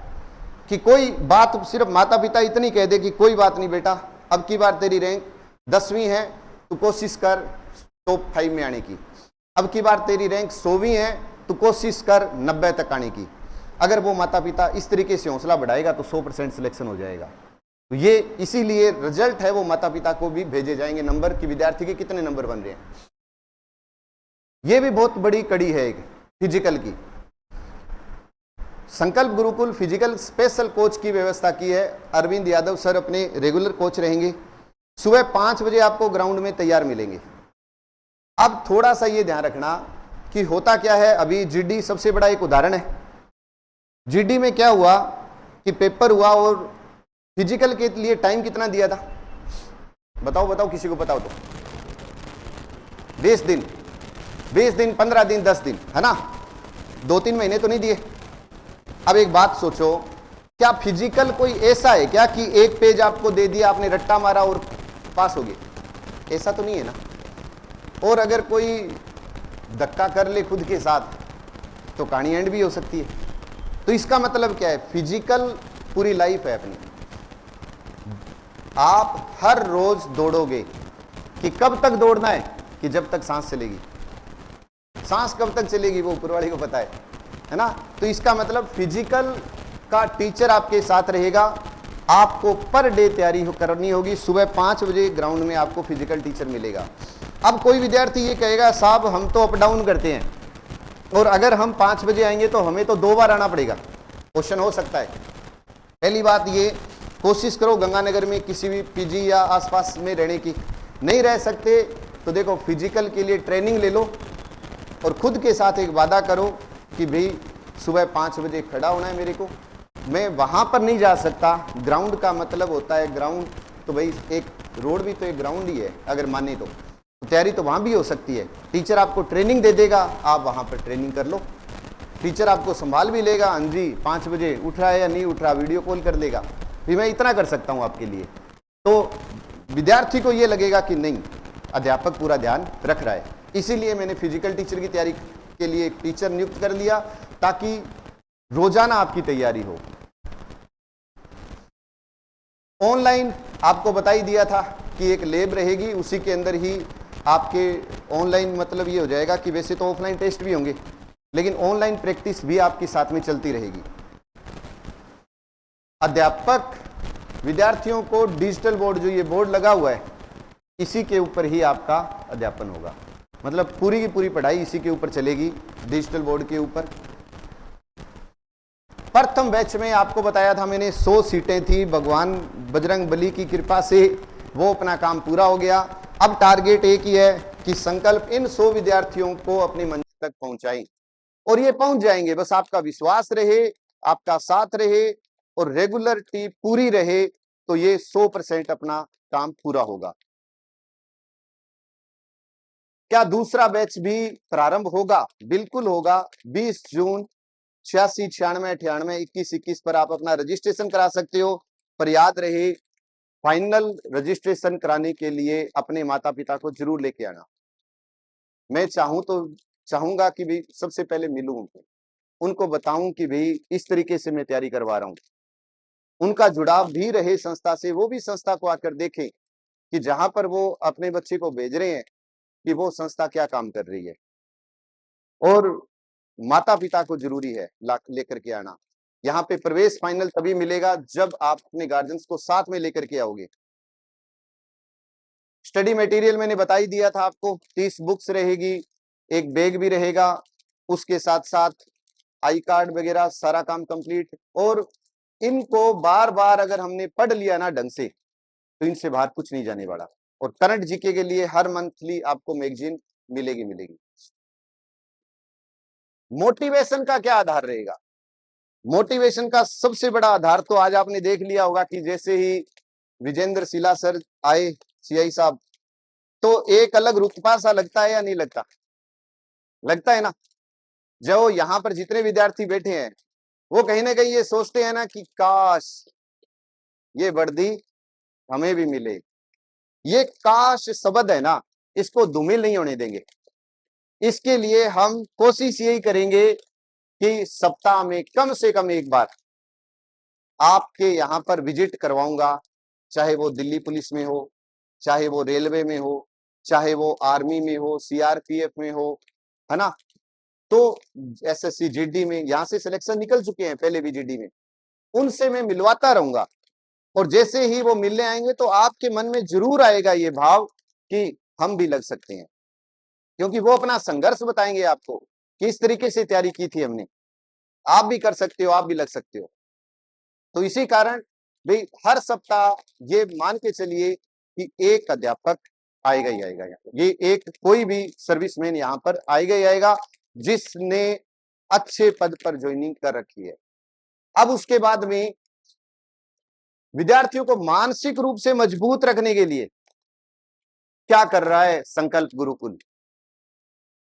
कि कोई बात सिर्फ माता पिता इतनी कह दे कि कोई बात नहीं बेटा, अब की बार तेरी रैंक 10वीं है, तू कोशिश कर टॉप 5 में आने की। अब की बार तेरी रैंक 100वीं है, तू कोशिश कर 90 तक आने की। अगर वो माता पिता इस तरीके से हौसला बढ़ाएगा तो 100% सिलेक्शन हो जाएगा। तो ये इसीलिए रिजल्ट है वो माता पिता को भी भेजे जाएंगे नंबर कि विद्यार्थी के कितने नंबर बन रहे हैं। ये भी बहुत बड़ी कड़ी है एक फिजिकल की। संकल्प गुरुकुल फिजिकल स्पेशल कोच की व्यवस्था की है। अरविंद यादव सर अपने रेगुलर कोच रहेंगे। सुबह 5 बजे आपको ग्राउंड में तैयार मिलेंगे। अब थोड़ा सा ये ध्यान रखना कि होता क्या है, अभी जीडी सबसे बड़ा एक उदाहरण है। जीडी में क्या हुआ कि पेपर हुआ और फिजिकल के लिए टाइम कितना दिया था, बताओ बताओ, किसी को बताओ तो। 20 दिन, 15 दिन, 10 दिन, है ना, 2-3 महीने तो नहीं दिए। अब एक बात सोचो, क्या फिजिकल कोई ऐसा है क्या कि एक पेज आपको दे दिया, आपने रट्टा मारा और पास हो गए? ऐसा तो नहीं है ना। और अगर कोई धक्का कर ले खुद के साथ तो कहानी एंड भी हो सकती है। तो इसका मतलब क्या है, फिजिकल पूरी लाइफ है अपनी। आप हर रोज दौड़ोगे कि कब तक दौड़ना है, कि जब तक सांस चलेगी। सांस कब तक चलेगी वो ऊपर वाले को पता है ना। तो इसका मतलब फिजिकल का टीचर आपके साथ रहेगा। आपको पर डे तैयारी करनी होगी। सुबह 5 बजे ग्राउंड में आपको फिजिकल टीचर मिलेगा। अब कोई विद्यार्थी ये कहेगा साहब हम तो अप डाउन करते हैं और अगर हम 5 बजे आएंगे तो हमें तो 2 बार आना पड़ेगा। क्वेश्चन हो सकता है। पहली बात ये, कोशिश करो गंगानगर में किसी भी पीजी या आसपास में रहने की। नहीं रह सकते तो देखो फिजिकल के लिए ट्रेनिंग ले लो और खुद के साथ एक वादा करो कि भाई सुबह 5 बजे खड़ा होना है मेरे को। मैं वहां पर नहीं जा सकता। ग्राउंड का मतलब होता है ग्राउंड, तो भाई एक रोड भी तो एक ग्राउंड ही है अगर माने तो। तैयारी तो वहां भी हो सकती है। टीचर आपको ट्रेनिंग दे देगा, आप वहां पर ट्रेनिंग कर लो। टीचर आपको संभाल भी लेगा। हाँ जी 5 बजे उठ रहा है या नहीं उठ रहा, वीडियो कॉल कर देगा। भी मैं इतना कर सकता हूं आपके लिए। तो विद्यार्थी को ये लगेगा कि नहीं, अध्यापक पूरा ध्यान रख रहा है। इसीलिए मैंने फिजिकल टीचर की तैयारी के लिए एक टीचर नियुक्त कर लिया ताकि रोजाना आपकी तैयारी हो। ऑनलाइन आपको बता ही दिया था कि एक लैब रहेगी, उसी के अंदर ही आपके ऑनलाइन मतलब ये हो जाएगा कि वैसे तो ऑफलाइन टेस्ट भी होंगे लेकिन ऑनलाइन प्रैक्टिस भी आपके साथ में चलती रहेगी। अध्यापक विद्यार्थियों को डिजिटल बोर्ड, जो ये बोर्ड लगा हुआ है, इसी के ऊपर ही आपका अध्यापन होगा। मतलब पूरी की पूरी पढ़ाई इसी के ऊपर चलेगी, डिजिटल बोर्ड के ऊपर। प्रथम बैच में आपको बताया था मैंने 100 सीटें थी। भगवान बजरंग बली की कृपा से वो अपना काम पूरा हो गया। अब टारगेट एक ही है कि संकल्प इन 100 विद्यार्थियों को अपनी मंजिल तक पहुंचाएं और ये पहुंच जाएंगे। बस आपका विश्वास रहे, आपका साथ रहे और रेगुलरिटी पूरी रहे तो ये 100% अपना काम पूरा होगा। क्या दूसरा बैच भी प्रारंभ होगा? बिल्कुल होगा। 20 जून 86, 96, 98, 21, 21 पर आप अपना रजिस्ट्रेशन करा सकते हो। पर याद रहे, फाइनल रजिस्ट्रेशन कराने के लिए अपने माता पिता को जरूर लेके आना। मैं चाहूंगा कि भाई सबसे पहले मिलूं उनको बताऊं कि भाई इस तरीके से मैं तैयारी करवा रहा हूं। उनका जुड़ाव भी रहे संस्था से, वो भी संस्था को आकर देखें कि जहां पर वो अपने बच्चे को भेज रहे हैं कि वो संस्था क्या काम कर रही है। और माता पिता को जरूरी है लेकर के आना। यहाँ पे प्रवेश फाइनल तभी मिलेगा जब आप अपने गार्जियंस को साथ में लेकर के आओगे। स्टडी मटेरियल मैंने बता ही दिया था आपको। 30 बुक्स रहेगी, एक बैग भी रहेगा, उसके साथ साथ आई कार्ड वगैरह सारा काम कंप्लीट। और इनको बार बार अगर हमने पढ़ लिया ना ढंग से तो इनसे बाहर कुछ नहीं जाने वाला। और करंट जीके के लिए हर मंथली आपको मैगजीन मिलेगी। मोटिवेशन का क्या आधार रहेगा? मोटिवेशन का सबसे बड़ा आधार तो आज आपने देख लिया होगा कि जैसे ही विजेंद्र सिला सर आए, सीआई साहब, तो एक अलग रुतबा सा लगता है या नहीं लगता? लगता है ना। जो यहाँ पर जितने विद्यार्थी बैठे हैं वो कहीं ना कहीं ये सोचते हैं ना कि काश ये वर्दी हमें भी मिले। ये काश शब्द है ना, इसको धूमिल नहीं होने देंगे। इसके लिए हम कोशिश यही करेंगे कि सप्ताह में कम से कम एक बार आपके यहां पर विजिट करवाऊंगा, चाहे वो दिल्ली पुलिस में हो, चाहे वो रेलवे में हो, चाहे वो आर्मी में हो, सीआरपीएफ में हो, है ना, तो एसएससी जीडी में, यहां से सिलेक्शन निकल चुके हैं पहले भी जीडी में, उनसे मैं मिलवाता रहूंगा। और जैसे ही वो मिलने आएंगे तो आपके मन में जरूर आएगा ये भाव कि हम भी लग सकते हैं, क्योंकि वो अपना संघर्ष बताएंगे आपको कि इस तरीके से तैयारी की थी हमने, आप भी कर सकते हो, आप भी लग सकते हो। तो इसी कारण भाई हर सप्ताह ये मान के चलिए कि एक अध्यापक आएगा ही आएगा, ये एक कोई भी सर्विसमैन यहाँ पर आएगा ही आएगा जिसने अच्छे पद पर ज्वाइनिंग कर रखी है। अब उसके बाद में विद्यार्थियों को मानसिक रूप से मजबूत रखने के लिए क्या कर रहा है संकल्प गुरुकुल।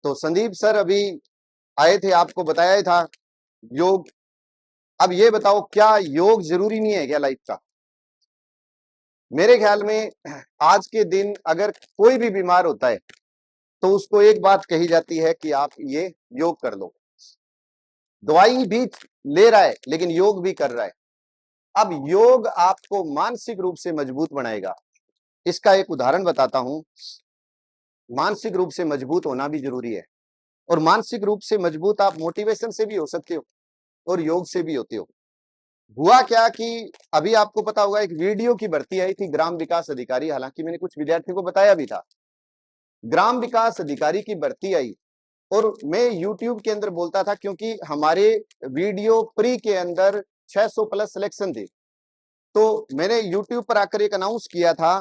तो संदीप सर अभी आए थे, आपको बताया ही था योग। अब ये बताओ, क्या योग जरूरी नहीं है क्या लाइफ का? मेरे ख्याल में आज के दिन अगर कोई भी बीमार होता है तो उसको एक बात कही जाती है कि आप ये योग कर लो। दवाई भी ले रहा है लेकिन योग भी कर रहा है। अब योग आपको मानसिक रूप से मजबूत बनाएगा। इसका एक उदाहरण बताता हूं। मानसिक रूप से मजबूत होना भी जरूरी है, और मानसिक रूप से मजबूत आप मोटिवेशन से भी हो सकते हो और योग से भी होते हो। हुआ क्या कि अभी आपको पता होगा एक वीडियो की भर्ती आई थी ग्राम विकास अधिकारी, हालांकि मैंने कुछ विद्यार्थियों को बताया भी था। ग्राम विकास अधिकारी की भर्ती आई और मैं YouTube के अंदर बोलता था, क्योंकि हमारे वीडियो प्री के अंदर 600 प्लस सिलेक्शन थे। तो मैंने YouTube पर आकर एक अनाउंस किया था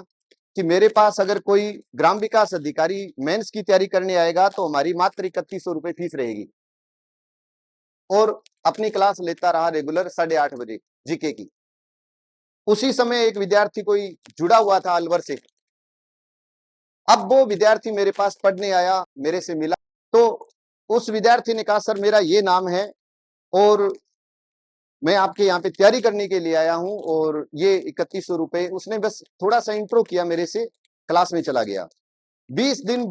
कि मेरे पास अगर कोई ग्राम विकास अधिकारी मेंस की तैयारी करने आएगा तो हमारी मात्र 3100 रुपए फीस रहेगी। और अपनी क्लास लेता रहा रेगुलर 8:30 बजे जीके की। उसी समय एक विद्यार्थी कोई जुड़ा हुआ था अलवर से। अब वो विद्यार्थी मेरे पास पढ़ने आया, मेरे से मिला, तो उस विद्यार्थी ने कहा सर मेरा ये नाम है और मैं आपके यहाँ पे तैयारी करने के लिए आया हूं और ये 3100 रुपए। उसने बस थोड़ा सा इंट्रो किया मेरे से, क्लास में चला गया। 20 दिन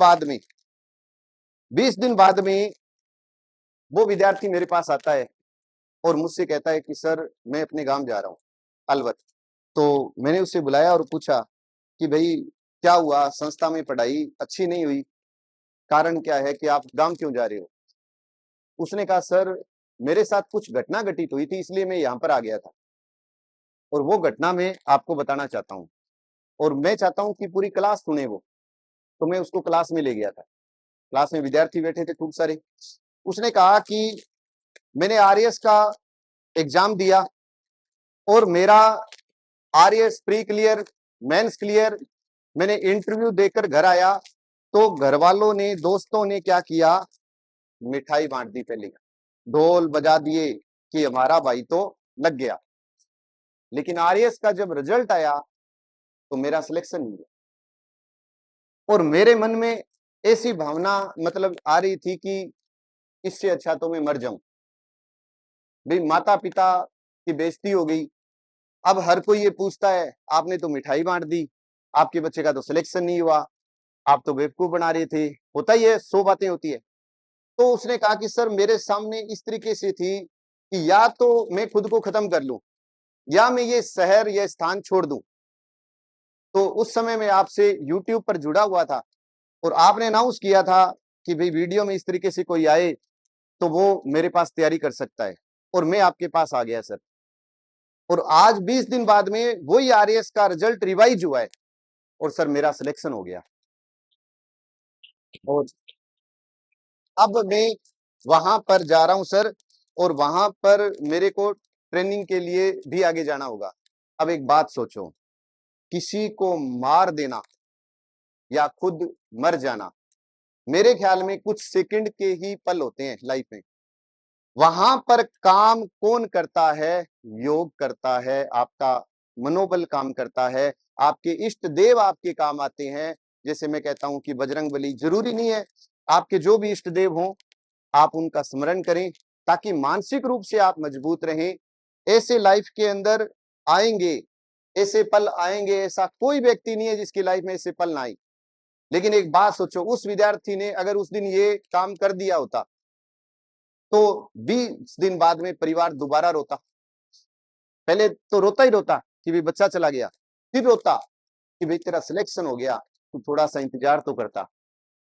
बाद में वो विद्यार्थी मेरे पास आता है और मुझसे कहता है कि सर मैं अपने गांव जा रहा हूँ अलवर। तो मैंने उससे बुलाया और पूछा कि भाई क्या हुआ, संस्था में पढ़ाई अच्छी नहीं हुई, कारण क्या है कि आप गांव क्यों जा रहे हो? उसने कहा सर मेरे साथ कुछ घटना घटित हुई थी इसलिए मैं यहाँ पर आ गया था, और वो घटना मैं आपको बताना चाहता हूँ और मैं चाहता हूँ कि पूरी क्लास सुने वो। तो मैं उसको क्लास में ले गया था। क्लास में विद्यार्थी बैठे थे खूब सारे। उसने कहा कि मैंने आरएएस का एग्जाम दिया और मेरा RAS pre clear, mains clear, मैंने इंटरव्यू देकर घर आया तो घर वालों ने, दोस्तों ने क्या किया, मिठाई बांट दी, पहले ढोल बजा दिए कि हमारा भाई तो लग गया। लेकिन आरएएस का जब रिजल्ट आया तो मेरा सिलेक्शन नहीं हुआ और मेरे मन में ऐसी भावना मतलब आ रही थी कि इससे अच्छा तो मैं मर जाऊं। भाई माता पिता की बेइज्जती हो गई। अब हर कोई ये पूछता है आपने तो मिठाई बांट दी, आपके बच्चे का तो सिलेक्शन नहीं हुआ, आप तो बेवकूफ बना रहे थे। होता ही है, 100 बातें होती है। तो उसने कहा कि सर मेरे सामने इस तरीके से थी कि या तो मैं खुद को खत्म कर लूं या मैं ये शहर या स्थान छोड़ दूं। तो उस समय मैं आपसे YouTube पर जुड़ा हुआ था और आपने अनाउंस किया था कि भाई वीडियो में इस तरीके से कोई आए तो वो मेरे पास तैयारी कर सकता है, और मैं आपके पास आ गया सर। और आज 20 दिन बाद में वही आरएएस का रिजल्ट रिवाइज हुआ है और सर मेरा सिलेक्शन हो गया। और अब मैं वहां पर जा रहा हूं सर, और वहां पर मेरे को ट्रेनिंग के लिए भी आगे जाना होगा। अब एक बात सोचो, किसी को मार देना या खुद मर जाना मेरे ख्याल में कुछ सेकंड के ही पल होते हैं लाइफ में। वहां पर काम कौन करता है? योग करता है, आपका मनोबल काम करता है, आपके इष्ट देव आपके काम आते हैं। जैसे मैं कहता हूं कि बजरंगबली, जरूरी नहीं है आपके जो भी इष्ट देव हों आप उनका स्मरण करें ताकि मानसिक रूप से आप मजबूत रहें। ऐसे लाइफ के अंदर आएंगे, ऐसे पल आएंगे, ऐसा कोई व्यक्ति नहीं है जिसकी लाइफ में ऐसे पल ना आए। लेकिन एक बात सोचो, उस विद्यार्थी ने अगर उस दिन ये काम कर दिया होता तो 20 दिन बाद में परिवार दोबारा रोता। पहले तो रोता ही रोता कि भाई बच्चा चला गया, फिर रोता कि भाई तेरा सिलेक्शन हो गया, तू थोड़ा सा इंतजार तो करता।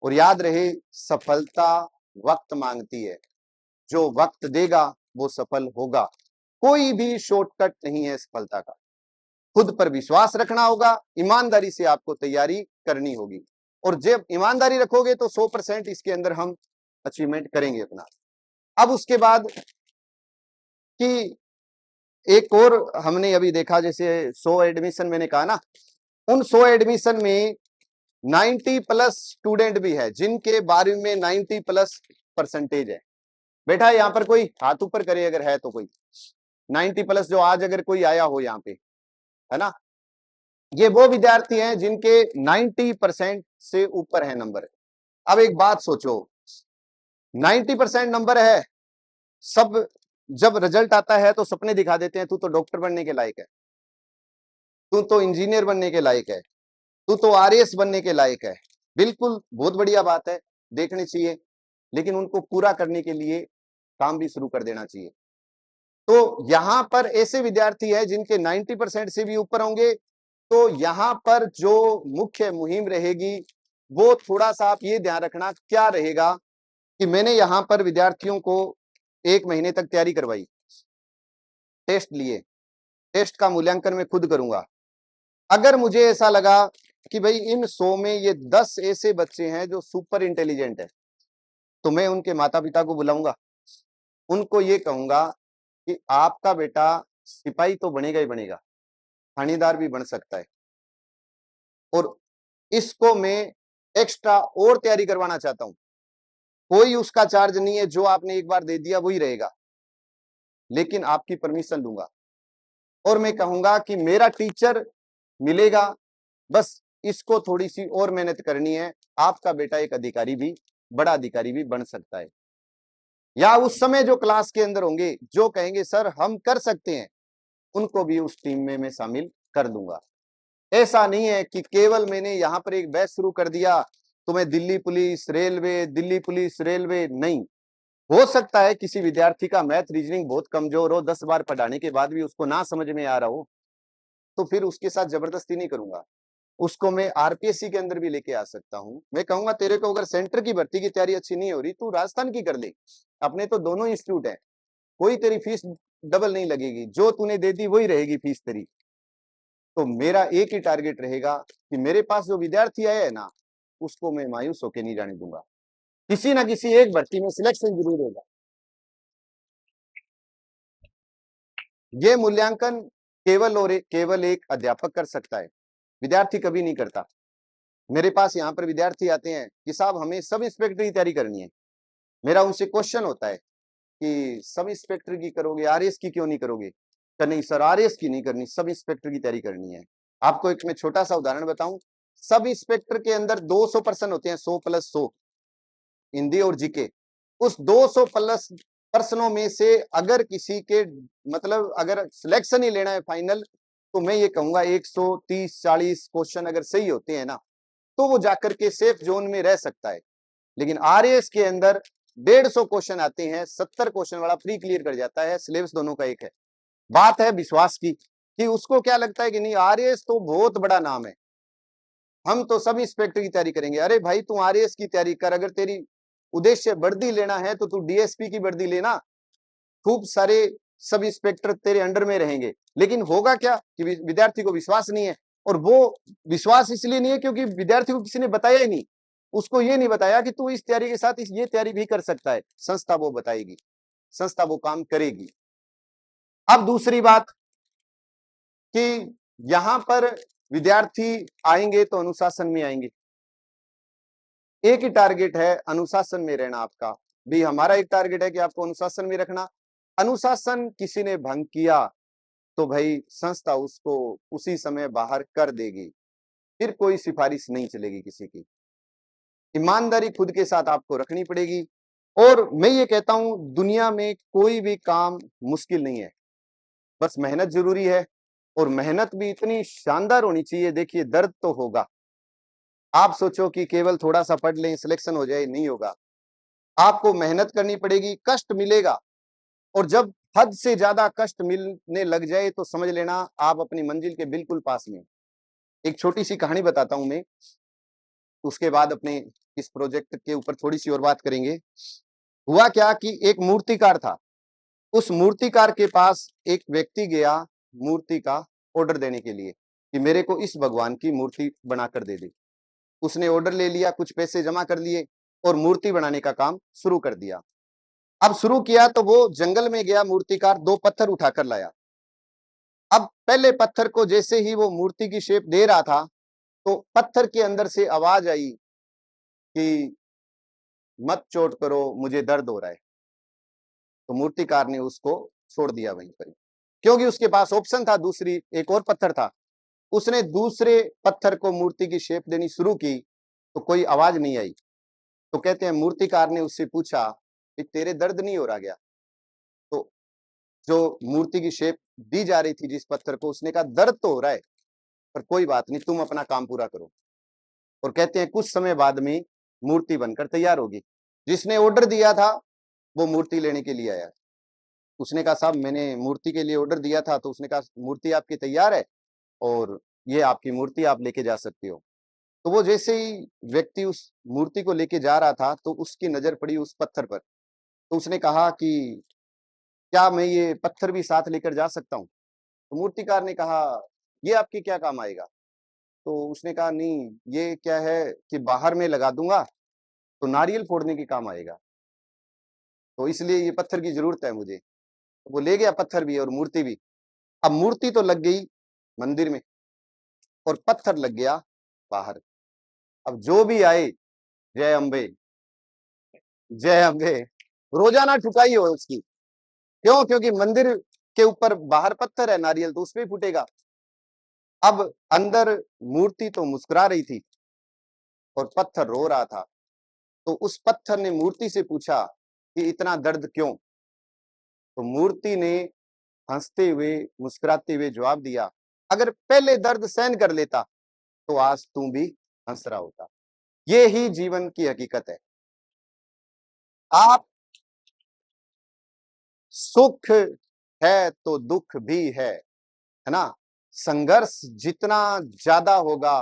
और याद रहे, सफलता वक्त मांगती है, जो वक्त देगा वो सफल होगा। कोई भी शॉर्टकट नहीं है सफलता का। खुद पर विश्वास रखना होगा, ईमानदारी से आपको तैयारी करनी होगी, और जब ईमानदारी रखोगे तो 100% इसके अंदर हम अचीवमेंट करेंगे अपना। अब उसके बाद कि एक और हमने अभी देखा, जैसे 100 एडमिशन मैंने कहा ना, उन 100 एडमिशन में 90+ स्टूडेंट भी है जिनके 12वीं में 90+ % है। बेटा यहाँ पर कोई हाथ ऊपर करे अगर है तो, कोई 90+ जो आज अगर कोई आया हो यहाँ पे, है ना, ये वो विद्यार्थी हैं जिनके 90% से ऊपर है नंबर। अब एक बात सोचो, 90% नंबर है, सब जब रिजल्ट आता है तो सपने दिखा देते हैं, तू तो डॉक्टर बनने के लायक है, तू तो इंजीनियर बनने के लायक है, तू तो आरएएस बनने के लायक है। बिल्कुल बहुत बढ़िया बात है, देखनी चाहिए, लेकिन उनको पूरा करने के लिए काम भी शुरू कर देना चाहिए। तो यहां पर ऐसे विद्यार्थी है जिनके 90% से भी ऊपर होंगे, तो यहां पर जो मुख्य मुहिम रहेगी वो थोड़ा सा आप ये ध्यान रखना क्या रहेगा कि मैंने यहां पर विद्यार्थियों को 1 महीने तक तैयारी करवाई, टेस्ट लिए, टेस्ट का मूल्यांकन मैं खुद करूंगा। अगर मुझे ऐसा लगा कि भाई इन 100 में ये 10 ऐसे बच्चे हैं जो सुपर इंटेलिजेंट है, तो मैं उनके माता पिता को बुलाऊंगा, उनको ये कहूंगा कि आपका बेटा सिपाही तो बनेगा ही बनेगा, थानेदार भी बन सकता है, और इसको मैं एक्स्ट्रा और तैयारी करवाना चाहता हूं। कोई उसका चार्ज नहीं है, जो आपने एक बार दे दिया वही रहेगा, लेकिन आपकी परमिशन दूंगा, और मैं कहूंगा कि मेरा टीचर मिलेगा, बस इसको थोड़ी सी और मेहनत करनी है, आपका बेटा एक अधिकारी भी, बड़ा अधिकारी भी बन सकता है। या उस समय जो क्लास के अंदर होंगे जो कहेंगे सर हम कर सकते हैं, उनको भी उस टीम में मैं शामिल कर दूंगा। ऐसा नहीं है कि केवल मैंने यहां पर एक बैच शुरू कर दिया तो मैं दिल्ली पुलिस रेलवे, नहीं। हो सकता है किसी विद्यार्थी का मैथ रीजनिंग बहुत कमजोर हो, 10 बार पढ़ाने के बाद भी उसको ना समझ में आ रहा हो, तो फिर उसके साथ जबरदस्ती नहीं करूंगा, उसको मैं आरपीएससी के अंदर भी लेके आ सकता हूं। मैं कहूंगा तेरे को अगर सेंटर की भर्ती की तैयारी अच्छी नहीं हो रही, तू राजस्थान की कर ले, अपने तो दोनों इंस्टीट्यूट है, कोई तेरी फीस डबल नहीं लगेगी, जो तूने दे दी वही रहेगी फीस तेरी। तो मेरा एक ही टारगेट रहेगा कि मेरे पास जो विद्यार्थी आए है ना, उसको मैं मायूस होकर नहीं जाने दूंगा, किसी ना किसी एक भर्ती में सिलेक्शन जरूर होगा। ये मूल्यांकन केवल एक अध्यापक कर सकता है, विद्यार्थी कभी नहीं करता। मेरे पास यहाँ पर विद्यार्थी आते हैं कि साहब हमें सब इंस्पेक्टर की तैयारी करनी है, मेरा उनसे क्वेश्चन होता है कि सब इंस्पेक्टर की करोगे, आरएएस की क्यों नहीं करोगे? तो नहीं सर आरएएस की नहीं करनी, सब इंस्पेक्टर की तैयारी करनी है। आपको एक मैं छोटा सा उदाहरण बताऊं, सब इंस्पेक्टर के अंदर 200 प्रश्न होते हैं, 100+100 हिंदी और जीके। उस 200 प्लस प्रश्नों में से अगर किसी के मतलब अगर सिलेक्शन ही लेना है फाइनल, तो मैं ये कहूंगा 130-40 क्वेश्चन अगर सही होते हैं ना, तो वो जाकर के सेफ जोन में रह सकता है। लेकिन आरएएस के अंदर 150 क्वेश्चन आते हैं, 70 क्वेश्चन वाला प्री क्लियर कर जाता है, सिलेबस दोनों का एक है। बात है विश्वास की कि उसको क्या लगता है कि नहीं आरएएस तो बहुत बड़ा नाम है, हम तो सब इंस्पेक्टर की तैयारी करेंगे। अरे भाई तू आरएएस की तैयारी कर, अगर तेरी उद्देश्य वर्दी लेना है तो तू डीएसपी की वर्दी लेना, खूब सारे सब इंस्पेक्टर तेरे अंडर में रहेंगे। लेकिन होगा क्या कि विद्यार्थी को विश्वास नहीं है, और वो विश्वास इसलिए नहीं है क्योंकि विद्यार्थी को किसी ने बताया ही नहीं, उसको ये नहीं बताया कि तू इस तैयारी के साथ ये तैयारी भी कर सकता है। संस्था वो बताएगी, संस्था वो काम करेगी। अब दूसरी बात कि यहां पर विद्यार्थी आएंगे तो अनुशासन में आएंगे, एक ही टारगेट है अनुशासन में रहना आपका भी। हमारा एक टारगेट है कि आपको अनुशासन में रखना। अनुशासन किसी ने भंग किया तो भाई संस्था उसको उसी समय बाहर कर देगी, फिर कोई सिफारिश नहीं चलेगी किसी की। ईमानदारी खुद के साथ आपको रखनी पड़ेगी। और मैं ये कहता हूं दुनिया में कोई भी काम मुश्किल नहीं है, बस मेहनत जरूरी है, और मेहनत भी इतनी शानदार होनी चाहिए। देखिए दर्द तो होगा, आप सोचो कि केवल थोड़ा सा पढ़ लें सिलेक्शन हो जाए, नहीं होगा। आपको मेहनत करनी पड़ेगी, कष्ट मिलेगा, और जब हद से ज्यादा कष्ट मिलने लग जाए तो समझ लेना आप अपनी मंजिल के बिल्कुल पास में। एक छोटी सी कहानी बताता हूं मैं, उसके बाद अपने इस प्रोजेक्ट के ऊपर थोड़ी सी और बात करेंगे। हुआ क्या कि एक मूर्तिकार था। उस मूर्तिकार के पास एक व्यक्ति गया मूर्ति का ऑर्डर देने के लिए कि मेरे को इस भगवान की मूर्ति बनाकर दे दे। उसने ऑर्डर ले लिया, कुछ पैसे जमा कर लिए और मूर्ति बनाने का काम शुरू कर दिया। अब शुरू किया तो वो जंगल में गया, मूर्तिकार 2 पत्थर उठाकर लाया। अब पहले पत्थर को जैसे ही वो मूर्ति की शेप दे रहा था तो पत्थर के अंदर से आवाज आई कि मत चोट करो, मुझे दर्द हो रहा है। तो मूर्तिकार ने उसको छोड़ दिया वहीं पर, क्योंकि उसके पास ऑप्शन था, दूसरी एक और पत्थर था। उसने दूसरे पत्थर को मूर्ति की शेप देनी शुरू की तो कोई आवाज नहीं आई। तो कहते हैं मूर्तिकार ने उससे पूछा कि तेरे दर्द नहीं हो रहा क्या? तो जो मूर्ति की शेप दी जा रही थी जिस पत्थर को, उसने कहा दर्द तो हो रहा है पर कोई बात नहीं, तुम अपना काम पूरा करो। और कहते हैं कुछ समय बाद में मूर्ति बनकर तैयार होगी। जिसने ऑर्डर दिया था वो मूर्ति लेने के लिए आया। उसने कहा साहब मैंने मूर्ति के लिए ऑर्डर दिया था। तो उसने कहा मूर्ति आपकी तैयार है और ये आपकी मूर्ति, आप लेके जा सकते हो। तो वो जैसे ही व्यक्ति उस मूर्ति को लेके जा रहा था तो उसकी नजर पड़ी उस पत्थर पर। तो उसने कहा कि क्या मैं ये पत्थर भी साथ लेकर जा सकता हूँ? तो मूर्तिकार ने कहा ये आपके क्या काम आएगा? तो उसने कहा नहीं, ये क्या है कि बाहर में लगा दूंगा तो नारियल फोड़ने के काम आएगा, तो इसलिए ये पत्थर की जरूरत है मुझे। तो वो ले गया पत्थर भी और मूर्ति भी। अब मूर्ति तो लग गई मंदिर में और पत्थर लग गया बाहर। अब जो भी आए जय अम्बे, जय अम्बे रोजाना ठुकाई हो उसकी। क्यों? क्योंकि मंदिर के ऊपर बाहर पत्थर है, नारियल तो उसपे फूटेगा। अब अंदर मूर्ति तो मुस्कुरा रही थी और पत्थर रो रहा था। तो उस पत्थर ने मूर्ति से पूछा कि इतना दर्द क्यों? तो मूर्ति ने हंसते हुए मुस्कुराते हुए जवाब दिया, अगर पहले दर्द सहन कर लेता तो आज तू भी हंस रहा होता। ये ही जीवन की हकीकत है। आप सुख है तो दुख भी है ना? संघर्ष जितना ज्यादा होगा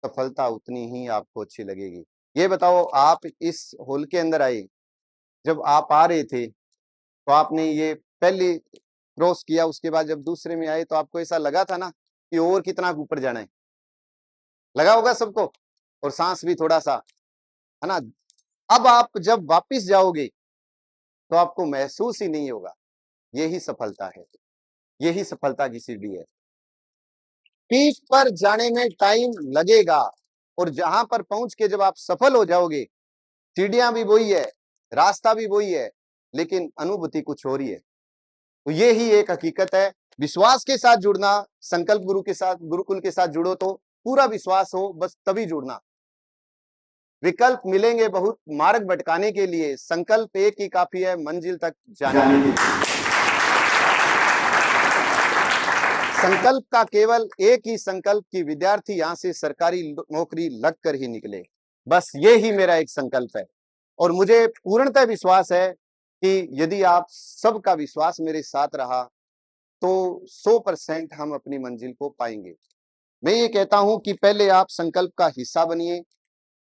सफलता उतनी ही आपको अच्छी लगेगी। ये बताओ, आप इस हॉल के अंदर आए, जब आप आ रहे थे तो आपने ये पहले क्रॉस किया, उसके बाद जब दूसरे में आए तो आपको ऐसा लगा था ना कि और कितना ऊपर जाना है? लगा होगा सबको, और सांस भी थोड़ा सा, है ना? अब आप जब वापिस जाओगे तो आपको महसूस ही नहीं होगा। यही सफलता है, यही सफलता की सीढ़ी है। पीक पर जाने में टाइम लगेगा और जहां पर पहुंच के जब आप सफल हो जाओगे, सीढ़ियां भी वही है, रास्ता भी वही है, लेकिन अनुभूति कुछ हो रही है। तो ये ही एक हकीकत है। विश्वास के साथ जुड़ना, संकल्प गुरु के साथ, गुरुकुल के साथ जुड़ो तो पूरा विश्वास हो, बस तभी जुड़ना। विकल्प मिलेंगे बहुत मार्ग भटकाने के लिए, संकल्प एक ही काफी है मंजिल तक जाने के लिए। संकल्प का केवल एक ही संकल्प कि विद्यार्थी यहां से सरकारी नौकरी लगकर ही निकले, बस ये ही मेरा एक संकल्प है। और मुझे पूर्णतः विश्वास है कि यदि आप सबका विश्वास मेरे साथ रहा तो 100% हम अपनी मंजिल को पाएंगे। मैं ये कहता हूं कि पहले आप संकल्प का हिस्सा बनिए,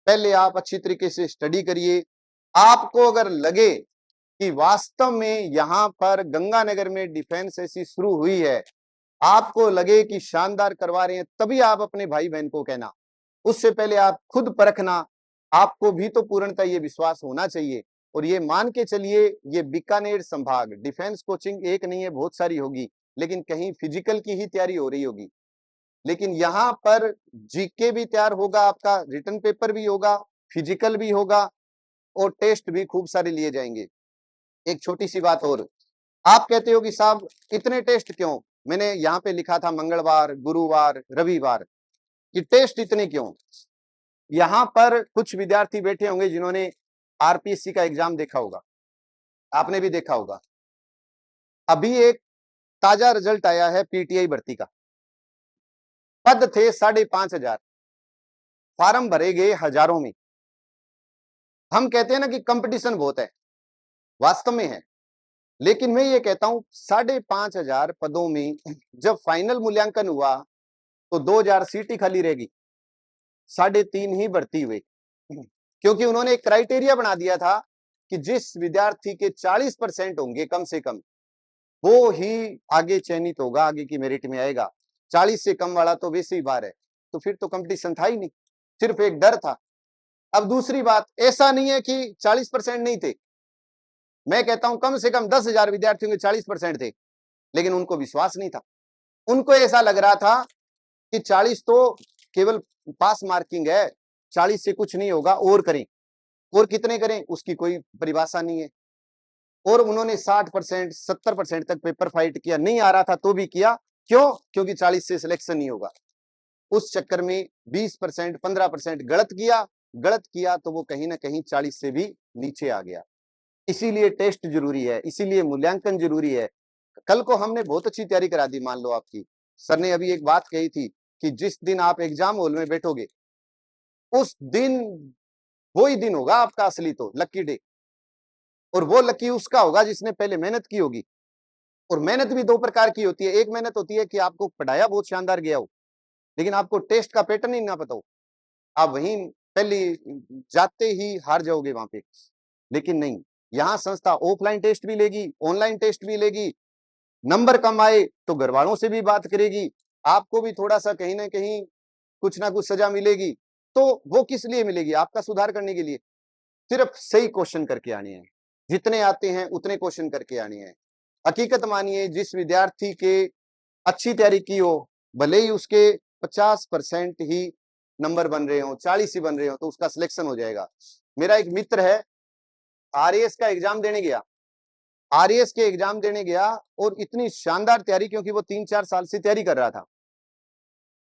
पहले आप अच्छी तरीके से स्टडी करिए। आपको अगर लगे कि वास्तव में यहाँ पर गंगानगर में डिफेंस ऐसी शुरू हुई है, आपको लगे कि शानदार करवा रहे हैं, तभी आप अपने भाई बहन को कहना। उससे पहले आप खुद परखना। आपको भी तो पूर्णतः ये विश्वास होना चाहिए और ये मान के चलिए, ये बीकानेर संभाग डिफेंस कोचिंग एक नहीं है, बहुत सारी होगी, लेकिन कहीं फिजिकल की ही तैयारी हो रही होगी, लेकिन यहाँ पर जीके भी तैयार होगा, आपका रिटन पेपर भी होगा, फिजिकल भी होगा और टेस्ट भी खूब सारे लिए जाएंगे। एक छोटी सी बात और, आप कहते हो कि साहब इतने टेस्ट क्यों? मैंने यहाँ पे लिखा था मंगलवार, गुरुवार, रविवार, कि टेस्ट इतने क्यों? यहाँ पर कुछ विद्यार्थी बैठे होंगे जिन्होंने आरपीएससी का एग्जाम देखा होगा, आपने भी देखा होगा। अभी एक ताजा रिजल्ट आया है पीटीआई भर्ती का, पद थे 5,500, फार्म भरे गए हजारों में, हम कहते हैं ना कि कंपटीशन बहुत है, वास्तव में है, लेकिन मैं ये कहता हूं 5,500 पदों में जब फाइनल मूल्यांकन हुआ तो 2,000 सीट ही खाली रहेगी, 3.5 ही भर्ती हुए, क्योंकि उन्होंने एक क्राइटेरिया बना दिया था कि जिस विद्यार्थी के 40% होंगे कम से कम, वो ही आगे चयनित होगा, आगे की मेरिट में आएगा। 40 से कम वाला तो वैसे ही बाहर है, तो फिर तो कंपटीशन था ही नहीं, सिर्फ एक डर था। अब दूसरी बात, ऐसा नहीं है कि 40% नहीं थे, मैं कहता हूं कम से कम 10,000 विद्यार्थियों के 40% थे, लेकिन उनको विश्वास नहीं था। उनको ऐसा लग रहा था कि 40 तो केवल पास मार्किंग है, 40 से कुछ नहीं होगा, और करें, और कितने करें उसकी कोई परिभाषा नहीं है। और उन्होंने 60%, 70% तक पेपर फाइट किया, नहीं आ रहा था तो भी किया। क्यों? क्योंकि 40 से सिलेक्शन नहीं होगा। उस चक्कर में 20%, 15% गलत किया तो वो कहीं ना कहीं 40 से भी नीचे आ गया। इसीलिए टेस्ट जरूरी है, इसीलिए मूल्यांकन जरूरी है। कल को हमने बहुत अच्छी तैयारी करा दी, मान लो आपकी, सर ने अभी एक बात कही थी कि जिस दिन आप एग्जाम हॉल में बैठोगे उस दिन, वही दिन होगा आपका असली तो लकी डे, और वो लकी उसका होगा जिसने पहले मेहनत की होगी। और मेहनत भी दो प्रकार की होती है, एक मेहनत होती है कि आपको पढ़ाया बहुत शानदार गया हो, लेकिन आपको टेस्ट का पैटर्न ही ना पता हो, आप वहीं पहले जाते ही हार जाओगे वहां पे। लेकिन नहीं, यहां संस्था ऑफलाइन टेस्ट भी लेगी, ऑनलाइन टेस्ट भी लेगी, नंबर कम आए तो घर वालों से भी बात करेगी, आपको भी थोड़ा सा कहीं ना कहीं कुछ ना कुछ सजा मिलेगी। तो वो किस लिए मिलेगी? आपका सुधार करने के लिए। सिर्फ सही क्वेश्चन करके आने हैं, जितने आते हैं उतने क्वेश्चन करके आने हैं। हकीकत मानिए, जिस विद्यार्थी के अच्छी तैयारी की हो, भले ही उसके 50% ही नंबर बन रहे हो, 40 ही बन रहे हो, तो उसका सिलेक्शन हो जाएगा। मेरा एक मित्र है, आरएएस का एग्जाम देने गया, आरएएस के एग्जाम देने गया और इतनी शानदार तैयारी, क्योंकि वो 3-4 साल से तैयारी कर रहा था।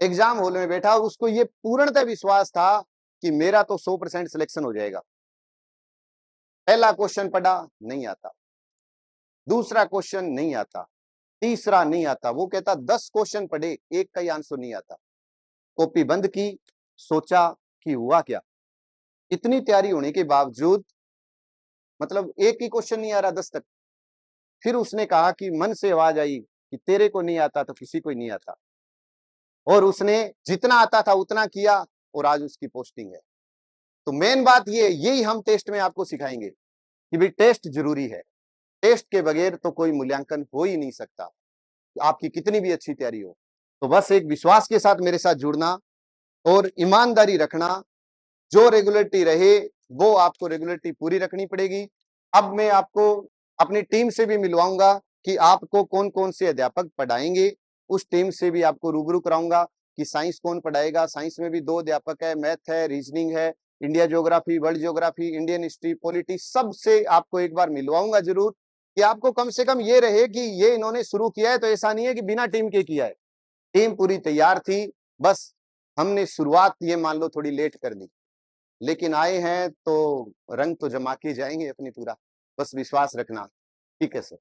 एग्जाम हॉल में बैठा, उसको ये पूर्णतः विश्वास था कि मेरा तो 100% सिलेक्शन हो जाएगा। पहला क्वेश्चन पढ़ा, नहीं आता, दूसरा क्वेश्चन नहीं आता, तीसरा नहीं आता। वो कहता 10 क्वेश्चन पढ़े, एक का ही आंसर नहीं आता। कॉपी बंद की, सोचा कि हुआ क्या, इतनी तैयारी होने के बावजूद मतलब एक ही क्वेश्चन नहीं आ रहा 10 तक। फिर उसने कहा कि मन से आवाज आई कि तेरे को नहीं आता तो किसी को ही नहीं आता, और उसने जितना आता था उतना किया और आज उसकी पोस्टिंग है। तो मेन बात ये, यही हम टेस्ट में आपको सिखाएंगे कि भाई टेस्ट जरूरी है, टेस्ट के बगैर तो कोई मूल्यांकन हो ही नहीं सकता, आपकी कितनी भी अच्छी तैयारी हो। तो बस एक विश्वास के साथ मेरे साथ जुड़ना और ईमानदारी रखना, जो रेगुलरिटी रहे वो आपको रेगुलरिटी पूरी रखनी पड़ेगी। अब मैं आपको अपनी टीम से भी मिलवाऊंगा कि आपको कौन कौन से अध्यापक पढ़ाएंगे, उस टीम से भी आपको रूबरू कराऊंगा कि साइंस कौन पढ़ाएगा। साइंस में भी 2 अध्यापक है, मैथ है, रीजनिंग है, India geography, world geography, Indian history, polity, सबसे आपको एक बार मिलवाऊंगा जरूर, कि आपको कम से कम ये रहे कि ये इन्होंने शुरू किया है तो ऐसा नहीं है कि बिना टीम के किया है। टीम पूरी तैयार थी, बस हमने शुरुआत ये मान लो थोड़ी लेट कर दी, लेकिन आए हैं तो रंग तो जमा के जाएंगे अपनी पूरा, बस विश्वास रखना। ठीक है सर।